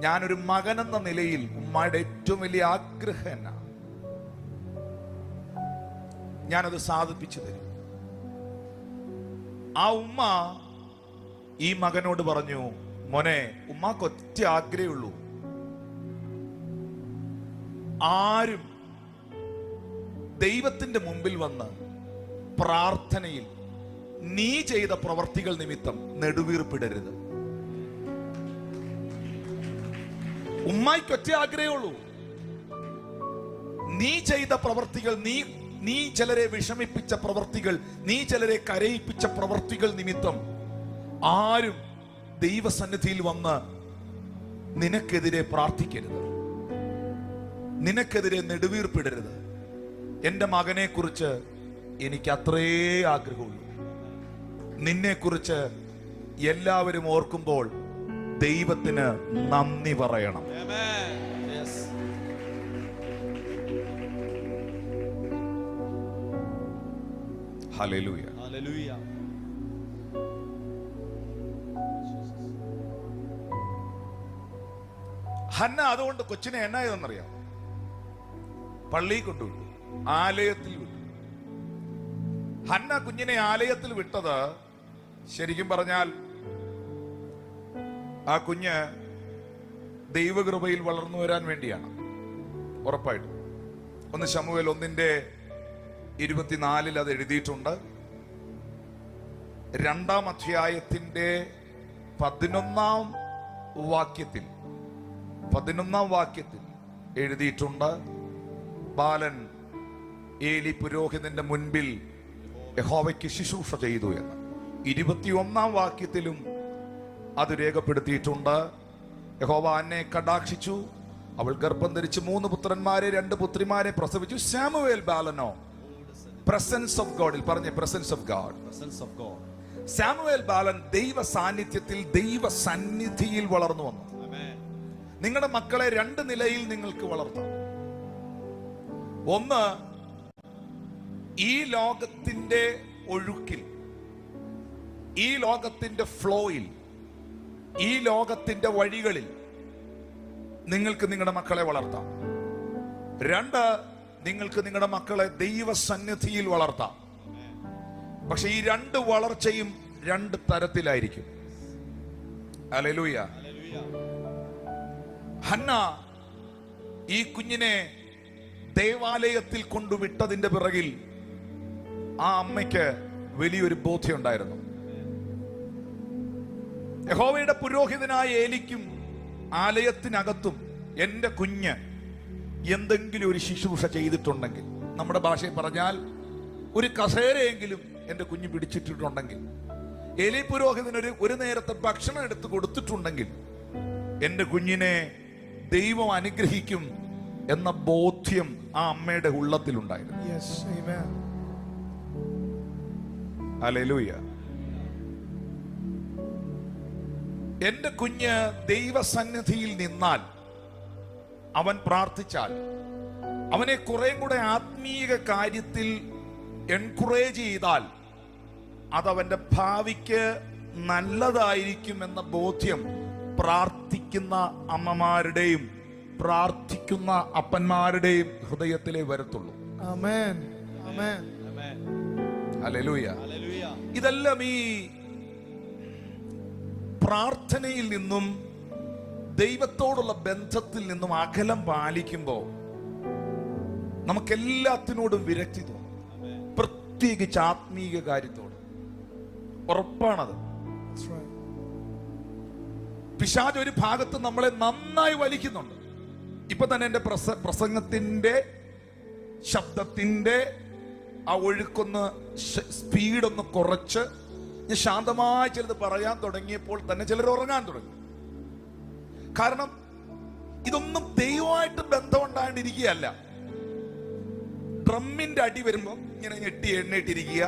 ഞാനൊരു മകൻ എന്ന നിലയിൽ ഉമ്മയുടെ ഏറ്റവും വലിയ ആഗ്രഹം എന്നാ? ഞാനത് സാധിപ്പിച്ചു തരും. ആ ഉമ്മ ഈ മകനോട് പറഞ്ഞു, മോനെ, ഉമ്മാക്ക് ഒറ്റ ആഗ്രഹമുള്ളൂ, ആരും ദൈവത്തിന്റെ മുമ്പിൽ വന്ന് പ്രാർത്ഥനയിൽ നീ ചെയ്ത പ്രവർത്തികൾ നിമിത്തം നെടുവീർപ്പിടരുത്. ഉമ്മായ്ക്ക് ഒറ്റ ആഗ്രഹമുള്ളൂ, നീ ചെയ്ത പ്രവർത്തികൾ, നീ ചിലരെ വിഷമിപ്പിച്ച പ്രവർത്തികൾ, നീ ചിലരെ കരയിപ്പിച്ച പ്രവർത്തികൾ നിമിത്തം ആരും ദൈവസന്നിധിയിൽ വന്ന് നിനക്കെതിരെ പ്രാർത്ഥിക്കരുത്, നിനക്കെതിരെ നെടുവീർപ്പിടരുത്. എന്റെ മകനെ കുറിച്ച് എനിക്ക് അത്രേ ആഗ്രഹമുള്ളൂ. നിന്നെക്കുറിച്ച് എല്ലാവരും ഓർക്കുമ്പോൾ ദൈവത്തിന് നന്ദി പറയണം. ഹല്ലേലൂയ. Hallelujah. ഹന്ന അതുകൊണ്ട് കൊച്ചിനെ എന്നായതെന്നറിയാം, പള്ളിയിൽ കൊണ്ടുവിട്ടു, ആലയത്തിൽ വിട്ടു. ഹന്ന കുഞ്ഞിനെ ആലയത്തിൽ വിട്ടത് ശരിക്കും പറഞ്ഞാൽ ആ കുഞ്ഞ് ദൈവകൃപയിൽ വളർന്നു വരാൻ വേണ്ടിയാണ്. ഉറപ്പായിട്ടും 1 ശമൂവേൽ 1:24 അത് എഴുതിയിട്ടുണ്ട്. 2-ാം അധ്യായത്തിന്റെ 11-ാം വാക്യത്തിൽ എഴുതിയിട്ടുണ്ട്, ബാലൻ ഏലി പുരോഹിതന്റെ മുൻപിൽ യഹോവയ്ക്ക് ശുശ്രൂഷ ചെയ്തു എന്ന്. 21-ാം വാക്യത്തിലും അത് രേഖപ്പെടുത്തിയിട്ടുണ്ട്. യഹോവ അന്നെ കടാക്ഷിച്ചു, അവൾ ഗർഭം ധരിച്ച് 3 പുത്രന്മാരെ 2 പുത്രിമാരെ പ്രസവിച്ചു. സാമുവേൽ ബാലനോ പ്രസൻസ് ഓഫ് ഗോഡിൽ പറഞ്ഞ പ്രസൻസ് ഓഫ് ഗോഡ്. സാമുവേൽ ബാലൻ ദൈവ സാന്നിധ്യത്തിൽ, ദൈവ സന്നിധിയിൽ വളർന്നു വന്നു. നിങ്ങളുടെ മക്കളെ 2 നിലയിൽ നിങ്ങൾക്ക് വളർത്താം. ഒന്ന്, ഈ ലോകത്തിന്റെ ഒഴുക്കിൽ, ഈ ലോകത്തിന്റെ ഫ്ലോയിൽ, ഈ ലോകത്തിന്റെ വഴികളിൽ നിങ്ങൾക്ക് നിങ്ങളുടെ മക്കളെ വളർത്താം. 2, നിങ്ങൾക്ക് നിങ്ങളുടെ മക്കളെ ദൈവസന്നിധിയിൽ വളർത്താം. പക്ഷെ ഈ 2 വളർച്ചയും 2 തരത്തിലായിരിക്കും. ഹല്ലേലൂയ. ഹന്ന ഈ കുഞ്ഞിനെ ദേവാലയത്തിൽ കൊണ്ടുവിട്ടതിന്റെ പിറകിൽ ആ അമ്മയ്ക്ക് വലിയൊരു ബോധ്യം ഉണ്ടായിരുന്നു. യഹോവയുടെ പുരോഹിതനായ ഏലിക്കും ആലയത്തിനകത്തും എന്റെ കുഞ്ഞ് എന്തെങ്കിലും ഒരു ശുശ്രൂഷ ചെയ്തിട്ടുണ്ടെങ്കിൽ, നമ്മുടെ ഭാഷയിൽ പറഞ്ഞാൽ ഒരു കസേരയെങ്കിലും എന്റെ കുഞ്ഞ് പിടിച്ചിട്ടുണ്ടെങ്കിൽ, ഏലി പുരോഹിതന് ഒരു നേരത്തെ ഭക്ഷണം എടുത്ത് കൊടുത്തിട്ടുണ്ടെങ്കിൽ, എന്റെ കുഞ്ഞിനെ ദൈവം അനുഗ്രഹിക്കും എന്ന ബോധ്യം ആ അമ്മയുടെ ഉള്ളത്തിലുണ്ടായിരുന്നു. Yes, amen. ഹല്ലേലൂയ. എന്റെ കുഞ്ഞ് ദൈവസന്നിധിയിൽ നിന്നാൽ, അവൻ പ്രാർത്ഥിച്ചാൽ, അവനെ കുറെ കൂടെ ആത്മീയ കാര്യത്തിൽ എൻകറേജ് ചെയ്താൽ, അതവന്റെ ഭാവിക്ക് നല്ലതായിരിക്കും എന്ന ബോധ്യം പ്രാർത്ഥിക്കുന്ന അമ്മമാരുടെയും പ്രാർത്ഥിക്കുന്ന അപ്പന്മാരുടെയും ഹൃദയത്തിലേ വരത്തുള്ളൂ. Amen. Amen. ഹല്ലേലൂയ. ഇതെല്ലാം ഈ പ്രാർത്ഥനയിൽ നിന്നും ദൈവത്തോടുള്ള ബന്ധത്തിൽ നിന്നും അകലം പാലിക്കുമ്പോൾ നമുക്കെല്ലാത്തിനോടും വിരക്തി തോന്നും, പ്രത്യേകിച്ച് ആത്മീയ കാര്യത്തോട്. ഉറപ്പാണത്. That's right. പിശാച് ഒരു ഭാഗത്ത് നമ്മളെ നന്നായി വലിക്കുന്നുണ്ട്. ഇപ്പൊ തന്നെ എന്റെ പ്രസംഗത്തിന്റെ ശബ്ദത്തിന്റെ ആ ഒഴുക്കൊന്ന് സ്പീഡൊന്ന് കുറച്ച് ഞാൻ ശാന്തമായി ചിലത് പറയാൻ തുടങ്ങിയപ്പോൾ തന്നെ ചിലർ ഉറങ്ങാൻ തുടങ്ങി. കാരണം ഇതൊന്നും ദൈവമായിട്ട് ബന്ധമുണ്ടായിട്ടിരിക്കുകയല്ല. ഡ്രമ്മിന്റെ അടി വരുമ്പം ഇങ്ങനെ ഞെട്ടി എണ്ണയിട്ടിരിക്കുക,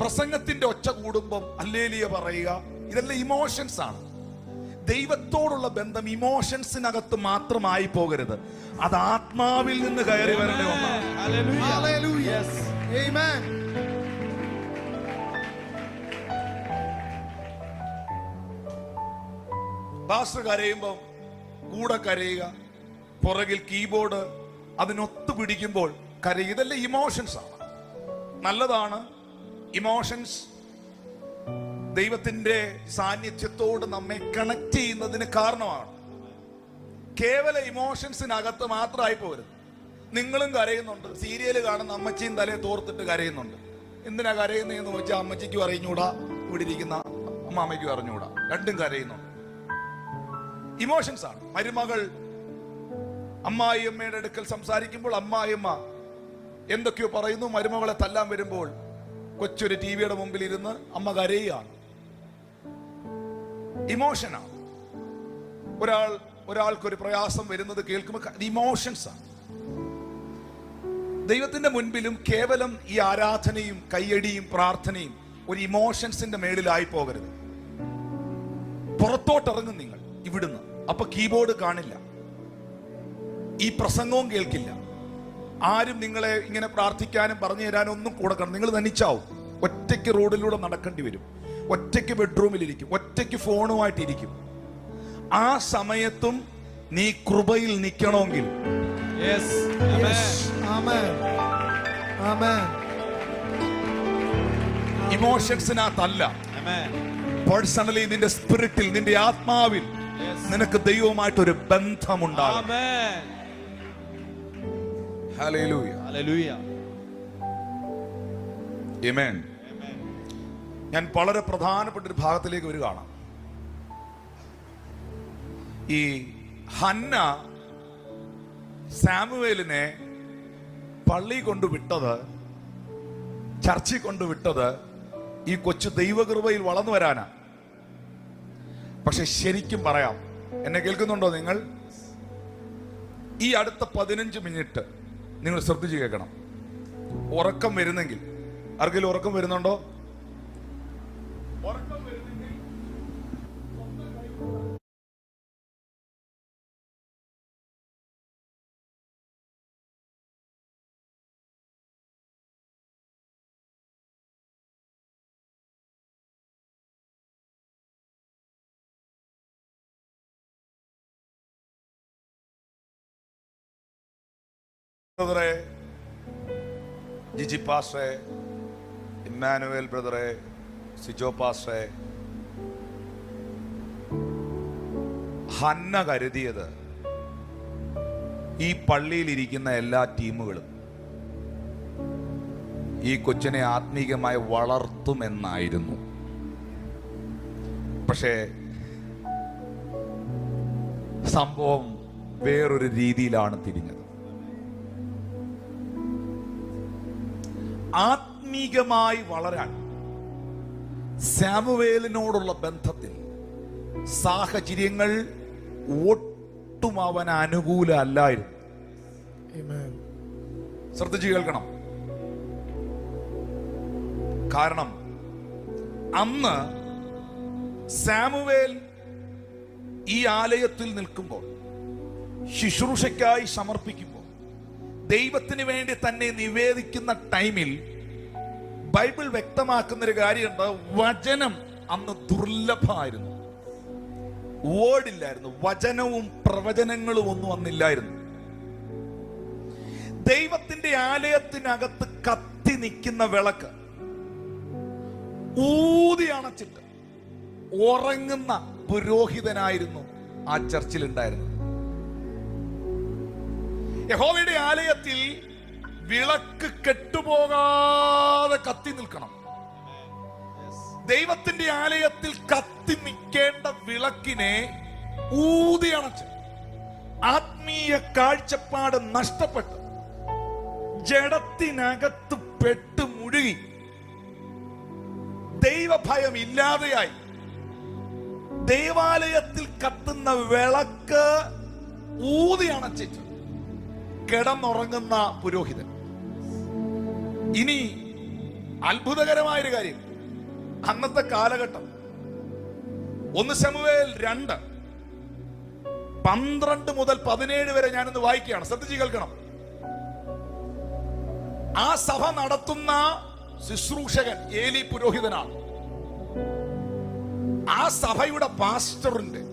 പ്രസംഗത്തിന്റെ ഒച്ച കൂടുമ്പം ഹല്ലേലൂയ പറയുക, ഇതെല്ലാം ഇമോഷൻസ് ആണ്. ദൈവത്തോടുള്ള ബന്ധം ഇമോഷൻസിനകത്ത് മാത്രമായി പോകരുത്, അത് ആത്മാവിൽ നിന്ന് കയറി വരേണ്ട ഒന്നാണ്. Hallelujah. Yes. Amen. പാസ്റ്റർ കരയുമ്പോൾ കൂടെ കരയുക, പുറകിൽ കീബോർഡ് അതിനൊത്തു പിടിക്കുമ്പോൾ കരയുക, ഇതെല്ലാം ഇമോഷൻസ് ആണ്. നല്ലതാണ്. ഇമോഷൻസ് ദൈവത്തിന്റെ സാന്നിധ്യത്തോട് നമ്മെ കണക്ട് ചെയ്യുന്നതിന് കാരണമാണ്. കേവല ഇമോഷൻസിനകത്ത് മാത്രമായി പോരുത്. നിങ്ങളും കരയുന്നുണ്ട്, സീരിയൽ കാണുന്ന അമ്മച്ചിയും തലയെ തോർത്തിട്ട് കരയുന്നുണ്ട്. എന്തിനാ കരയുന്നതെന്ന് ചോദിച്ചാൽ അമ്മച്ചിക്കും അറിഞ്ഞൂടാ, ഇവിടെ ഇരിക്കുന്ന അമ്മാമ്മയ്ക്കും അറിഞ്ഞൂടാ, രണ്ടും കരയുന്നുണ്ട്. ഇമോഷൻസ് ആണ്. മരുമകൾ അമ്മായിയമ്മയുടെ അടുക്കൽ സംസാരിക്കുമ്പോൾ അമ്മായിയമ്മ എന്തൊക്കെയോ പറയുന്നു, മരുമകളെ തല്ലാൻ വരുമ്പോൾ കൊച്ചൊരു ടിവിയുടെ മുമ്പിൽ ഇരുന്ന് അമ്മ കരയുകയാണ്. ഇമോഷനാണ്. ഒരാൾക്കൊരു പ്രയാസം വരുന്നത് കേൾക്കുമ്പോൾ ഇമോഷൻസ് ആണ്. ദൈവത്തിന്റെ മുൻപിലും കേവലം ഈ ആരാധനയും കയ്യടിയും പ്രാർത്ഥനയും ഒരു ഇമോഷൻസിന്റെ മേളിലായി പോകരുത്. പുറത്തോട്ടിറങ്ങും നിങ്ങൾ ഇവിടുന്ന്, അപ്പൊ കീബോർഡ് കാണില്ല, ഈ പ്രസംഗവും കേൾക്കില്ല, ആരും നിങ്ങളെ ഇങ്ങനെ പ്രാർത്ഥിക്കാനും പറഞ്ഞു തരാനും ഒന്നും കൂടെ കാണും. നിങ്ങൾ തനിച്ചാവും. ഒറ്റയ്ക്ക് റോഡിലൂടെ നടക്കേണ്ടി വരും. ഒറ്റയ്ക്ക് ബെഡ്റൂമിലിരിക്കും. ഒറ്റയ്ക്ക് ഫോണുമായിട്ടിരിക്കും. ആ സമയത്തും നീ കൃപയിൽ നിൽക്കണമെങ്കിൽ Yes. Yes. Amen. Amen. ഇമോഷൻസിനകത്തല്ല, Amen. Personally നിന്റെ സ്പിരിറ്റിൽ, നിന്റെ ആത്മാവിൽ Yes. നിനക്ക് ദൈവവുമായിട്ടൊരു ബന്ധമുണ്ടാകും. Amen. ഹല്ലേലൂയ. Hallelujah. ആമേൻ. Amen. ഞാൻ വളരെ പ്രധാനപ്പെട്ട ഒരു ഭാഗത്തിലേക്ക് വരികയാണ്. ഈ ഹന്ന സാമുവേലിനെ പള്ളി കൊണ്ടുവിട്ടത്, ചർച്ചിൽ കൊണ്ടുവിട്ടത് ഈ കൊച്ചു ദൈവകൃപയിൽ വളർന്നു വരാനാ. പക്ഷെ ശരിക്കും പറയാം, എന്നെ കേൾക്കുന്നുണ്ടോ നിങ്ങൾ? ഈ അടുത്ത 15 മിനിറ്റ് നിങ്ങൾ ശ്രദ്ധിച്ചു കേൾക്കണം. ഉറക്കം വരുന്നെങ്കിൽ, ആർക്കെങ്കിലും ഉറക്കം വരുന്നുണ്ടോ? ഉറക്കം വരുന്നെങ്കിൽ ബ്രദറെ, ജിജി പാസ്റ്ററെ, ഇമ്മാനുവേൽ ബ്രദറെ, സിജോ പാസ്റ്ററെ, ഹന്ന കരുതിയത് ഈ പള്ളിയിലിരിക്കുന്ന എല്ലാ ടീമുകളും ഈ കൊച്ചിനെ ആത്മീകമായി വളർത്തുമെന്നായിരുന്നു. പക്ഷേ സംഭവം വേറൊരു രീതിയിലാണ് തിരിഞ്ഞത്. ആത്മീകമായി വളരാൻ സാമുവേലിനോടുള്ള ബന്ധത്തിൽ സാഹചര്യങ്ങൾ ഒട്ടും അവൻ അനുകൂല അല്ലായിരുന്നു. Amen. ശ്രദ്ധിച്ചു കേൾക്കണം. കാരണം അന്ന് സാമുവേൽ ഈ ആലയത്തിൽ നിൽക്കുമ്പോൾ, ശുശ്രൂഷയ്ക്കായി സമർപ്പിക്കുമ്പോൾ, ദൈവത്തിന് വേണ്ടി തന്നെ നിവേദിക്കുന്ന ടൈമിൽ ബൈബിൾ വ്യക്തമാക്കുന്നൊരു കാര്യമുണ്ട്. വചനം അന്ന് ദുർലഭമായിരുന്നു. വേർഡില്ലായിരുന്നു. വചനവും പ്രവചനങ്ങളും ഒന്നും അന്നില്ലായിരുന്നു. ദൈവത്തിന്റെ ആലയത്തിനകത്ത് കത്തി നിൽക്കുന്ന വിളക്ക് ഊതി അണച്ചിട്ട് ഉറങ്ങുന്ന പുരോഹിതനായിരുന്നു ആ ചർച്ചിൽ ഉണ്ടായിരുന്നത്. യഹോവയുടെ ആലയത്തിൽ വിളക്ക് കെട്ടുപോകാതെ കത്തി നിൽക്കണം. ദൈവത്തിന്റെ ആലയത്തിൽ കത്തി നിൽക്കേണ്ട വിളക്കിനെ ഊതി അണച്ച് ആത്മീയ കാഴ്ചപ്പാട് നഷ്ടപ്പെട്ട് ജഡത്തിനകത്ത് പെട്ട് മുഴുകി ദൈവഭയം ഇല്ലാതെയായി ദൈവാലയത്തിൽ കത്തുന്ന വിളക്ക് ഊതി അണച്ചിട്ട് കിടന്നുറങ്ങുന്ന പുരോഹിതൻ. ഇനി അത്ഭുതകരമായൊരു കാര്യം, അന്നത്തെ കാലഘട്ടം 1 ശമൂവേൽ 2:12 മുതൽ 17 വരെ ഞാനൊന്ന് വായിക്കുകയാണ്. ശ്രദ്ധിച്ചു കേൾക്കണം. ആ സഭ നടത്തുന്ന ശുശ്രൂഷകൻ ഏലി പുരോഹിതനാണ്. ആ സഭയുടെ പാസ്റ്ററിന്റെ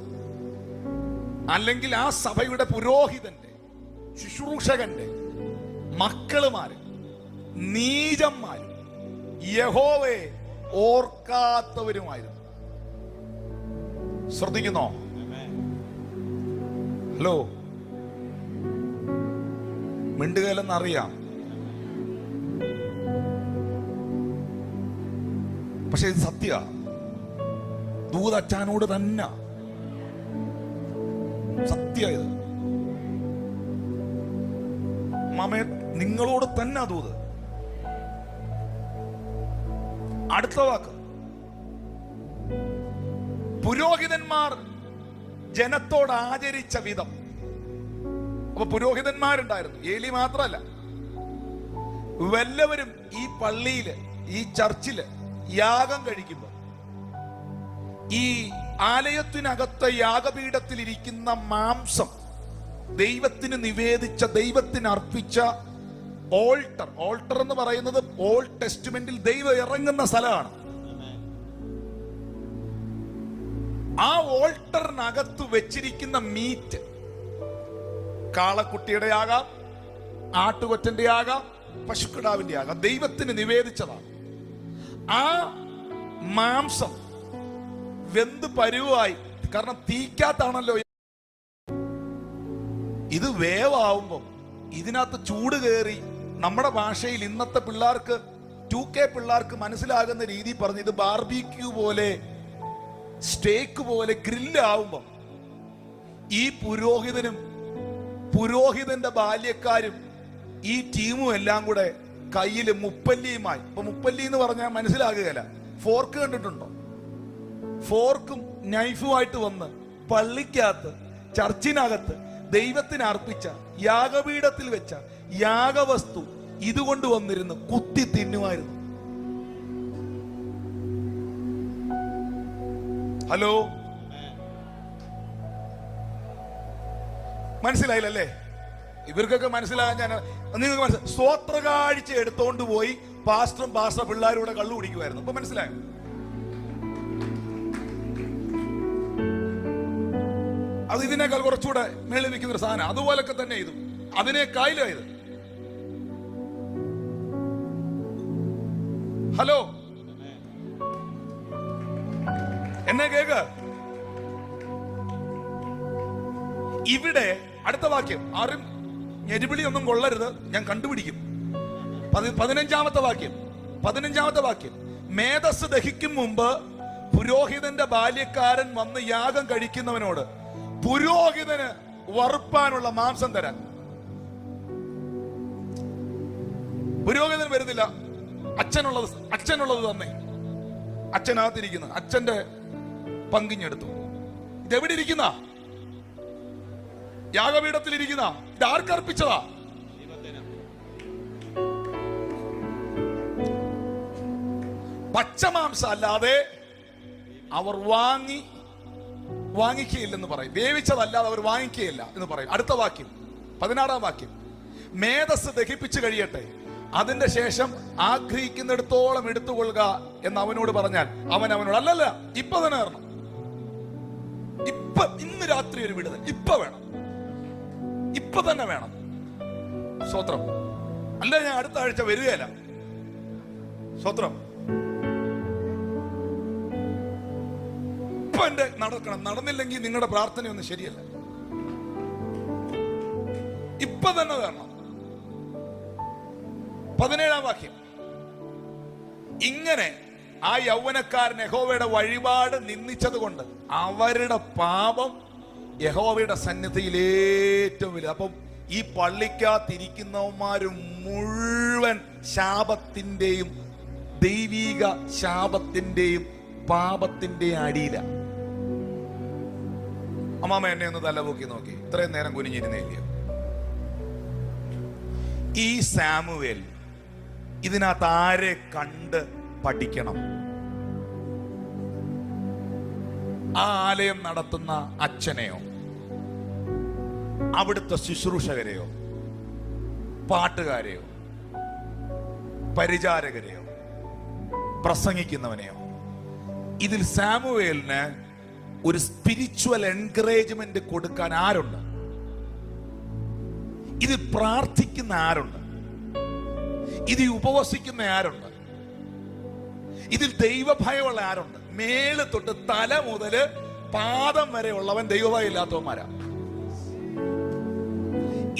അല്ലെങ്കിൽ ആ സഭയുടെ പുരോഹിതന്റെ ശുശ്രൂഷകന്റെ മക്കളുമാര് നീചന്മാരും യഹോവയെ ഓർക്കാത്തവരുമായിരുന്നു. ശ്രദ്ധിക്കുന്നോ? ഹലോ, മിണ്ടുകയില്ലെന്നറിയാം. പക്ഷെ ഇത് സത്യ. ദൂതച്ചാനോട് തന്നെ സത്യ. ഇത് മാമേ, നിങ്ങളോട് തന്നെ ദൂത്. അടുത്ത വാക്ക്, പുരോഹിതന്മാർ ജനത്തോട് ആചരിച്ച വിധം. അപ്പൊ പുരോഹിതന്മാരുണ്ടായിരുന്നു, ഏലി മാത്രമല്ല. വല്ലവരും ഈ പള്ളിയില്, ഈ ചർച്ചില് യാഗം കഴിക്കുമ്പോ ഈ ആലയത്തിനകത്ത് യാഗപീഠത്തിൽ ഇരിക്കുന്ന മാംസം ദൈവത്തിന് നിവേദിച്ച, ദൈവത്തിന് അർപ്പിച്ച ഓൾട്ടർ. ഓൾട്ടർ എന്ന് പറയുന്നത് ഓൾഡ് ടെസ്റ്റ്മെന്റിൽ ദൈവം ഇറങ്ങുന്ന സ്ഥലമാണ്. ആ ഓൾട്ടറിനകത്ത് വെച്ചിരിക്കുന്ന മീറ്റ് കാളക്കുട്ടിയുടെ ആകാം, ആട്ടുകൊറ്റന്റെ ആകാം, പശുക്കിടാവിന്റെ ആകാം, ദൈവത്തിന് നിവേദിച്ചതാണ്. ആ മാംസം വെന്ത് പരുവായി, കാരണം തീക്കാത്താണല്ലോ. ഇത് വേവാവുമ്പം ഇതിനകത്ത് ചൂട് കയറി, നമ്മുടെ ഭാഷയിൽ ഇന്നത്തെ പിള്ളേർക്ക് 2K പിള്ളേർക്ക് മനസ്സിലാകുന്ന രീതി പറഞ്ഞ് ഇത് ബാർബിക്യൂ പോലെ, സ്റ്റേക്ക് പോലെ ഗ്രില്ലാവുമ്പം ഈ പുരോഹിതനും പുരോഹിതന്റെ ബാല്യക്കാരും ഈ ടീമും എല്ലാം കൂടെ കയ്യില് മുപ്പല്ലിയുമായി. ഇപ്പൊ മുപ്പല്ലി എന്ന് പറഞ്ഞാൽ മനസ്സിലാകുകയല്ല. ഫോർക്ക് കണ്ടിട്ടുണ്ടോ? ഫോർക്കും നൈഫുമായിട്ട് വന്ന് പള്ളിക്കകത്ത്, ചർച്ചിനകത്ത് ദൈവത്തിന് അർപ്പിച്ച യാഗപീഠത്തിൽ വെച്ച യാഗവസ്തു ഇതുകൊണ്ട് വന്നിരുന്ന് കുത്തി തിന്നുമായിരുന്നു. ഹലോ, മനസ്സിലായില്ലല്ലേ? ഇവർക്കൊക്കെ മനസ്സിലാകാൻ ഞാൻ നിങ്ങൾക്ക് മനസ്സിലായി. സ്വോത്രകാഴ്ച എടുത്തോണ്ട് പോയി പാസ്റ്ററും പാസ്റ്റർ പിള്ളേരും കൂടെ കള്ളു കുടിക്കുമായിരുന്നു. അപ്പൊ മനസ്സിലായോ? അത് ഇതിനേക്കാൾ കുറച്ചുകൂടെ മേളിൽ വെക്കുന്ന ഒരു സാധനം. അതുപോലൊക്കെ തന്നെ ഇതും അതിനേക്കായില്ല ഇത്. ഹലോ, എന്നെ കേക്ക്. ഇവിടെ അടുത്ത വാക്യം, ആരും ഞെരിവിളി ഒന്നും കൊള്ളരുത്, ഞാൻ കണ്ടുപിടിക്കും. 15-ാമത്തെ വാക്യം, മേധസ് ദഹിക്കും മുമ്പ് പുരോഹിതന്റെ ബാല്യക്കാരൻ വന്ന് യാഗം കഴിക്കുന്നവനോട് പുരോഹിതന് വറുപ്പാനുള്ള മാംസം തരാൻ. പുരോഹിതൻ വരുന്നില്ല, അച്ഛനുള്ളത് തന്നെ. അച്ഛനകത്തിരിക്കുന്ന അച്ഛന്റെ പങ്കിഞ്ഞെടുത്തു. ഇതെവിടെ ഇരിക്കുന്ന? യാഗപീഠത്തിൽ ഇരിക്കുന്ന. ഇത് ആർക്കർപ്പിച്ചതാ? പച്ചമാംസം അല്ലാതെ അവർ വാങ്ങിക്കുകയില്ലെന്ന് പറയും. വേവിച്ചതല്ലാതെ അവർ വാങ്ങിക്കുകയില്ല എന്ന് പറയും. അടുത്ത വാക്യം, 16-ാം വാക്യം, മേധസ് ദഹിപ്പിച്ചു കഴിയട്ടെ, അതിന്റെ ശേഷം ആഗ്രഹിക്കുന്നിടത്തോളം എടുത്തുകൊള്ളുക എന്ന് അവനോട് പറഞ്ഞാൽ അവനോട് അല്ലല്ല, ഇപ്പൊ തന്നെ വരണം, ഇന്ന് രാത്രി ഒരു വിടുതൽ ഇപ്പൊ വേണം, ഇപ്പൊ തന്നെ വേണം. സ്തോത്രം. അല്ല, ഞാൻ അടുത്ത ആഴ്ച വരികയില്ല. സ്തോത്രം. ഇപ്പൊ എന്റെ നടക്കണം. നടന്നില്ലെങ്കിൽ നിങ്ങളുടെ പ്രാർത്ഥനയൊന്നും ശരിയല്ല. ഇപ്പൊ തന്നെ വരണം. 17-ാം വാക്യം, ഇങ്ങനെ ആ യൗവനക്കാരൻ യഹോവയുടെ വഴിപാട് നിന്ദിച്ചത് കൊണ്ട് അവരുടെ പാപം യഹോവയുടെ സന്നിധിയിൽ ഏറ്റവും വലുത്. അപ്പം ഈ പള്ളിക്കകത്തിരിക്കുന്നവന്മാരും മുഴുവൻ ശാപത്തിന്റെയും ദൈവിക ശാപത്തിന്റെയും പാപത്തിന്റെയും അടിയില. അമ്മാമ എന്നെ ഒന്ന് തലപൊക്കി നോക്കി. ഇത്രയും നേരം കുനിഞ്ഞിരുന്നില്ലയോ? ഈ സാമുവേൽ ഇതിനകത്ത് ആരെ കണ്ട് പഠിക്കണം? ആ ആലയം നടത്തുന്ന അച്ഛനെയോ, അവിടുത്തെ ശുശ്രൂഷകരെയോ, പാട്ടുകാരെയോ, പരിചാരകരെയോ, പ്രസംഗിക്കുന്നവനെയോ? ഇതിൽ സാമുവേലിന് ഒരു സ്പിരിച്വൽ എൻകറേജ്മെന്റ് കൊടുക്കാൻ ആരുണ്ട്? ഇത് പ്രാർത്ഥിക്കുന്ന ആരുണ്ട്? ഇതിൽ ഉപവസിക്കുന്ന ആരുണ്ട്? ഇതിൽ ദൈവഭയമുള്ള ആരുണ്ട്? മേല് തൊട്ട് തല മുതല് പാദം വരെ ഉള്ളവൻ ദൈവഭയം ഇല്ലാത്തവന്മാരാ.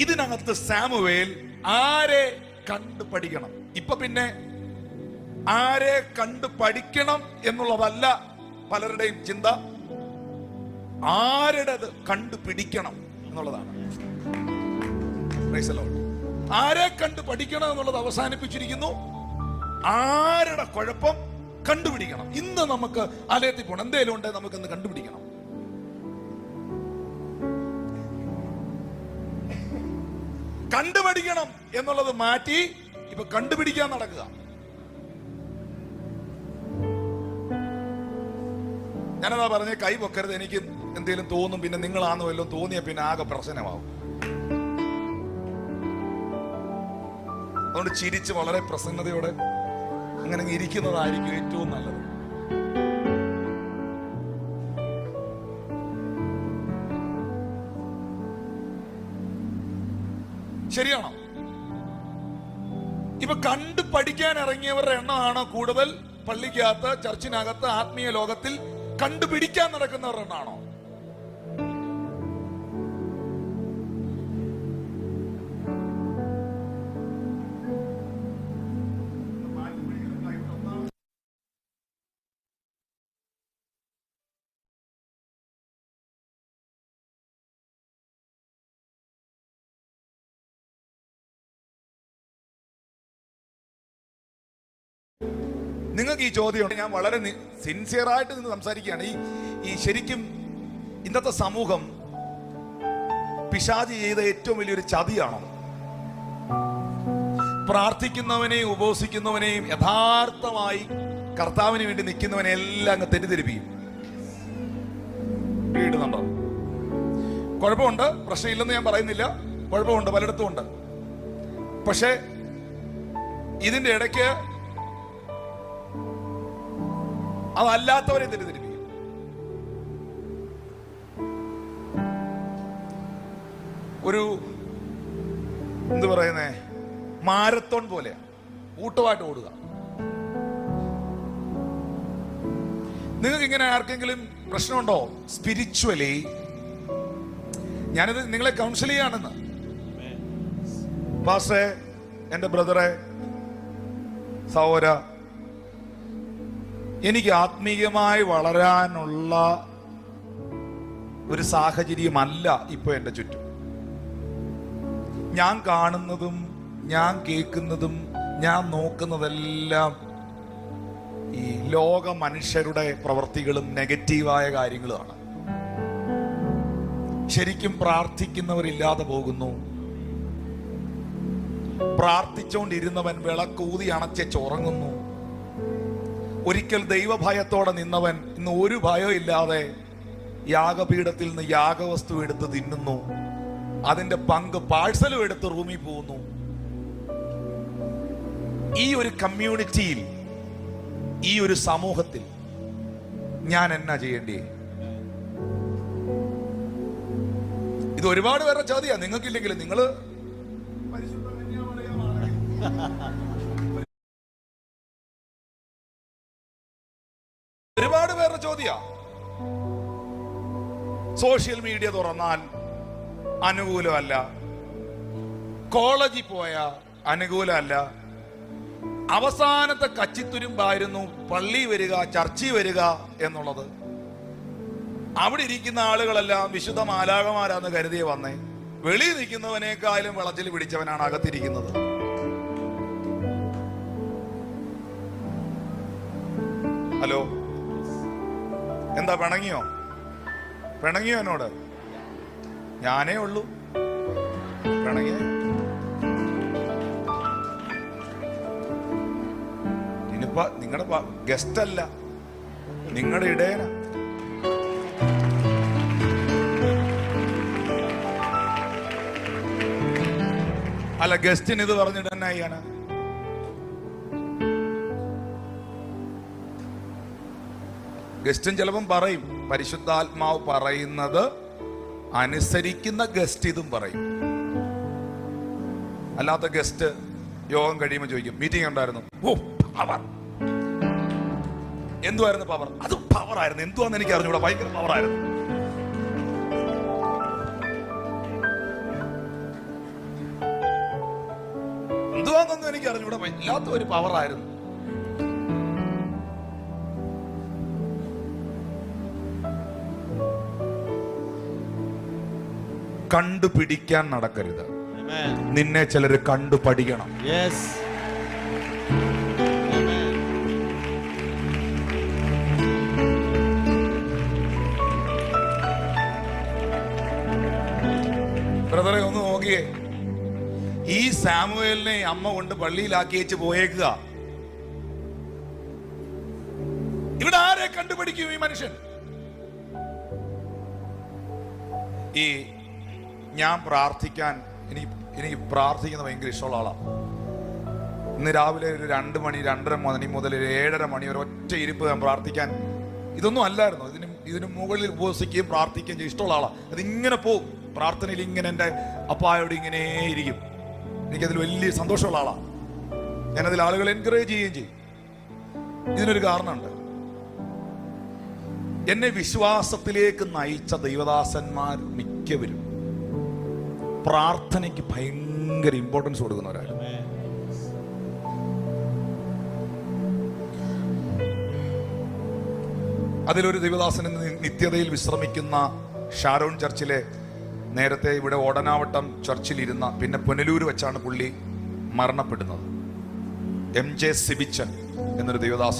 ഇതിനകത്ത് സാമുവേൽ ആരെ കണ്ടു പഠിക്കണം? ഇപ്പൊ പിന്നെ ആരെ കണ്ടു പഠിക്കണം എന്നുള്ളതല്ല പലരുടെയും ചിന്ത, ആരുടേത് കണ്ടുപിടിക്കണം എന്നുള്ളതാണ്. ആരെ കണ്ടു പഠിക്കണം എന്നുള്ളത് അവസാനിപ്പിച്ചിരിക്കുന്നു. ആരുടെ കുഴപ്പം കണ്ടുപിടിക്കണം. ഇന്ന് നമുക്ക് ആലയത്തിൽ പോകണം, എന്തേലും ഉണ്ടെങ്കിൽ നമുക്കിന്ന് കണ്ടുപിടിക്കണം. കണ്ടുപിടിക്കണം എന്നുള്ളത് മാറ്റി ഇപ്പൊ കണ്ടുപിടിക്കാൻ നടക്കുക. ഞാനതാ പറഞ്ഞ കൈ പൊക്കരുത്, എനിക്ക് എന്തെങ്കിലും തോന്നും, പിന്നെ നിങ്ങളാന്ന് വല്ലതും തോന്നിയ പിന്നെ ആകെ പ്രശ്നമാവും. അതുകൊണ്ട് ചിരിച്ച് വളരെ പ്രസന്നതയോടെ അങ്ങനെ ഇരിക്കുന്നതായിരിക്കും ഏറ്റവും നല്ലത്. ശരിയാണോ? ഇപ്പൊ കണ്ടു പഠിക്കാൻ ഇറങ്ങിയവരുടെ എണ്ണമാണോ കൂടുതൽ പള്ളിക്കകത്ത്, ചർച്ചിനകത്ത്, ആത്മീയ ലോകത്തിൽ കണ്ടുപിടിക്കാൻ നടക്കുന്നവരുടെ എണ്ണമാണോ? നിങ്ങൾക്ക് ഈ ചോദ്യം ഞാൻ വളരെ സിൻസിയറായിട്ട് നിന്ന് സംസാരിക്കുകയാണ്. ഈ ശരിക്കും ഇന്നത്തെ സമൂഹം പിശാചി ചെയ്ത ഏറ്റവും വലിയൊരു ചതിയാണോ? പ്രാർത്ഥിക്കുന്നവനെയും ഉപവസിക്കുന്നവനെയും യഥാർത്ഥമായി കർത്താവിന് വേണ്ടി നിൽക്കുന്നവനെ എല്ലാം അങ്ങ് തെറ്റിദ്ധരിപ്പിക്കും. ഇടുന്നുണ്ടോ? കുഴപ്പമുണ്ട്, പ്രശ്നമില്ലെന്ന് ഞാൻ പറയുന്നില്ല, കുഴപ്പമുണ്ട്, പലയിടത്തും ഉണ്ട്. പക്ഷെ ഇതിന്റെ ഇടയ്ക്ക് അതല്ലാത്തവരെ തെറ്റിദ്ധരിപ്പിക്കും. ഒരു എന്ത് പറയുന്നേ, മാരത്തോൺ പോലെ കൂട്ടമായിട്ട് ഓടുക. നിങ്ങൾക്ക് ഇങ്ങനെ ആർക്കെങ്കിലും പ്രശ്നമുണ്ടോ സ്പിരിച്വലി? ഞാനിത് നിങ്ങളെ കൗൺസിൽ ചെയ്യാണെന്ന്. പാസ്റ്ററെ, എന്റെ ബ്രദറെ, സഹോദര, എനിക്ക് ആത്മീയമായി വളരാനുള്ള ഒരു സാഹചര്യമല്ല ഇപ്പൊ എന്റെ ചുറ്റും. ഞാൻ കാണുന്നതും ഞാൻ കേൾക്കുന്നതും ഞാൻ നോക്കുന്നതെല്ലാം ഈ ലോക മനുഷ്യരുടെ പ്രവൃത്തികളും നെഗറ്റീവായ കാര്യങ്ങളുമാണ്. ശരിക്കും പ്രാർത്ഥിക്കുന്നവരില്ലാതെ പോകുന്നു. പ്രാർത്ഥിച്ചുകൊണ്ടിരുന്നവൻ വിളക്കൂതി അണച്ചുറങ്ങുന്നു. ഒരിക്കൽ ദൈവഭയത്തോടെ നിന്നവൻ ഇന്ന് ഒരു ഭയം ഇല്ലാതെ യാഗപീഠത്തിൽ നിന്ന് യാഗവസ്തു എടുത്ത് തിന്നുന്നു. അതിന്റെ പങ്ക് പാഴ്സലും എടുത്ത് റൂമിൽ പോകുന്നു. ഈ ഒരു കമ്മ്യൂണിറ്റിയിൽ, ഈ ഒരു സമൂഹത്തിൽ ഞാൻ എന്നാ ചെയ്യേണ്ടേ? ഇത് ഒരുപാട് പേരുടെ ചോദ്യാ. നിങ്ങൾക്കില്ലെങ്കിലും നിങ്ങള് ഒരുപാട് പേരുടെ ചോദ്യ. സോഷ്യൽ മീഡിയ തുറന്നാൽ അനുകൂലമല്ല, കോളേജിൽ പോയ അനുകൂലമല്ല, അവസാനത്തെ കച്ചിത്തുരുമ്പായിരുന്നു പള്ളി വരിക, ചർച്ചിൽ വരിക എന്നുള്ളത്. അവിടെ ഇരിക്കുന്ന ആളുകളെല്ലാം വിശുദ്ധ മാലാഖമാരാന്ന് കരുതിയേ വന്നേ. വെളിയിൽ നിൽക്കുന്നവനേക്കാളും വിളച്ചിൽ പിടിച്ചവനാണ് അകത്തിരിക്കുന്നത്. ഹലോ, എന്താ പിണങ്ങിയോ? പിണങ്ങിയോ എന്നോട്? ഞാനേ ഉള്ളൂ പിണങ്ങിയ. ഇനിയിപ്പ നിങ്ങളുടെ ഗസ്റ്റ് അല്ല, നിങ്ങളുടെ ഇടയന. അല്ല, ഗസ്റ്റിന് ഇത് പറഞ്ഞിട്ട് തന്നെ ചെയ്യാനാ? ഗസ്റ്റും ചിലപ്പം പറയും, പരിശുദ്ധാത്മാവ് പറയുന്നത് അനുസരിക്കുന്ന ഗസ്റ്റ് ഇതും പറയും. അല്ലാത്ത ഗസ്റ്റ് യോഗം കഴിയുമ്പോൾ ചോദിക്കും, മീറ്റിംഗ് ഉണ്ടായിരുന്നു, ഓ പവർ. എന്തുവായിരുന്നു പവർ? അത് പവറായിരുന്നു. എന്തുവാന്ന് എനിക്ക് അറിഞ്ഞൂടാ, ഭയങ്കര പവറായിരുന്നു. എന്തുവാന്നൊന്നും എനിക്ക് അറിഞ്ഞൂടാ, വല്ലാത്ത ഒരു പവറായിരുന്നു. കണ്ടുപിടിക്കാൻ നടക്കരുത്. നിന്നെ ചിലര് കണ്ടു പഠിക്കണം. ബ്രദറെ ഒന്ന് നോക്കിയേ, ഈ സാമുവേലിനെ അമ്മ കൊണ്ട് പള്ളിയിലാക്കി വെച്ച് പോയേക്കുക. ഇവിടെ ആരെ കണ്ടുപിടിക്കും ഈ മനുഷ്യൻ? ഈ ഞാൻ പ്രാർത്ഥിക്കാൻ, എനിക്ക് പ്രാർത്ഥിക്കുന്ന ഭയങ്കര ഇഷ്ടമുള്ള ആളാണ്. ഇന്ന് രാവിലെ ഒരു 2 മണി 2:30 മണി മുതൽ 7:30 മണി വരെ ഒറ്റ ഇരിപ്പ് ഞാൻ പ്രാർത്ഥിക്കാൻ, ഇതൊന്നും അല്ലായിരുന്നു. ഇതിന് മുകളിൽ ഉപവസിക്കുകയും പ്രാർത്ഥിക്കുകയും ചെയ്യും. ഇഷ്ടമുള്ള ആളാണ്. അതിങ്ങനെ പോകും പ്രാർത്ഥനയിൽ, ഇങ്ങനെ എൻ്റെ അപ്പായോട് ഇങ്ങനെ ഇരിക്കും. എനിക്കതിൽ വലിയ സന്തോഷമുള്ള ആളാണ്. ഞാനതിൽ ആളുകളെ എൻകറേജ് ചെയ്യുകയും ചെയ്യും. ഇതിനൊരു കാരണമുണ്ട്. എന്നെ വിശ്വാസത്തിലേക്ക് നയിച്ച ദൈവദാസന്മാർ മിക്കവരും പ്രാർത്ഥനയ്ക്ക് ഭയങ്കര ഇമ്പോർട്ടൻസ് കൊടുക്കുന്നവരായിരുന്നു. അതിലൊരു ദൈവദാസൻ നിത്യതയിൽ വിശ്രമിക്കുന്ന ഷാരോൺ ചർച്ചിലെ, നേരത്തെ ഇവിടെ ഓടനാവട്ടം ചർച്ചിലിരുന്ന, പിന്നെ പുനലൂർ വെച്ചാണ് പുള്ളി മരണപ്പെടുന്നത്, MJ സിബിച്ചൻ എന്നൊരു ദൈവദാസൻ.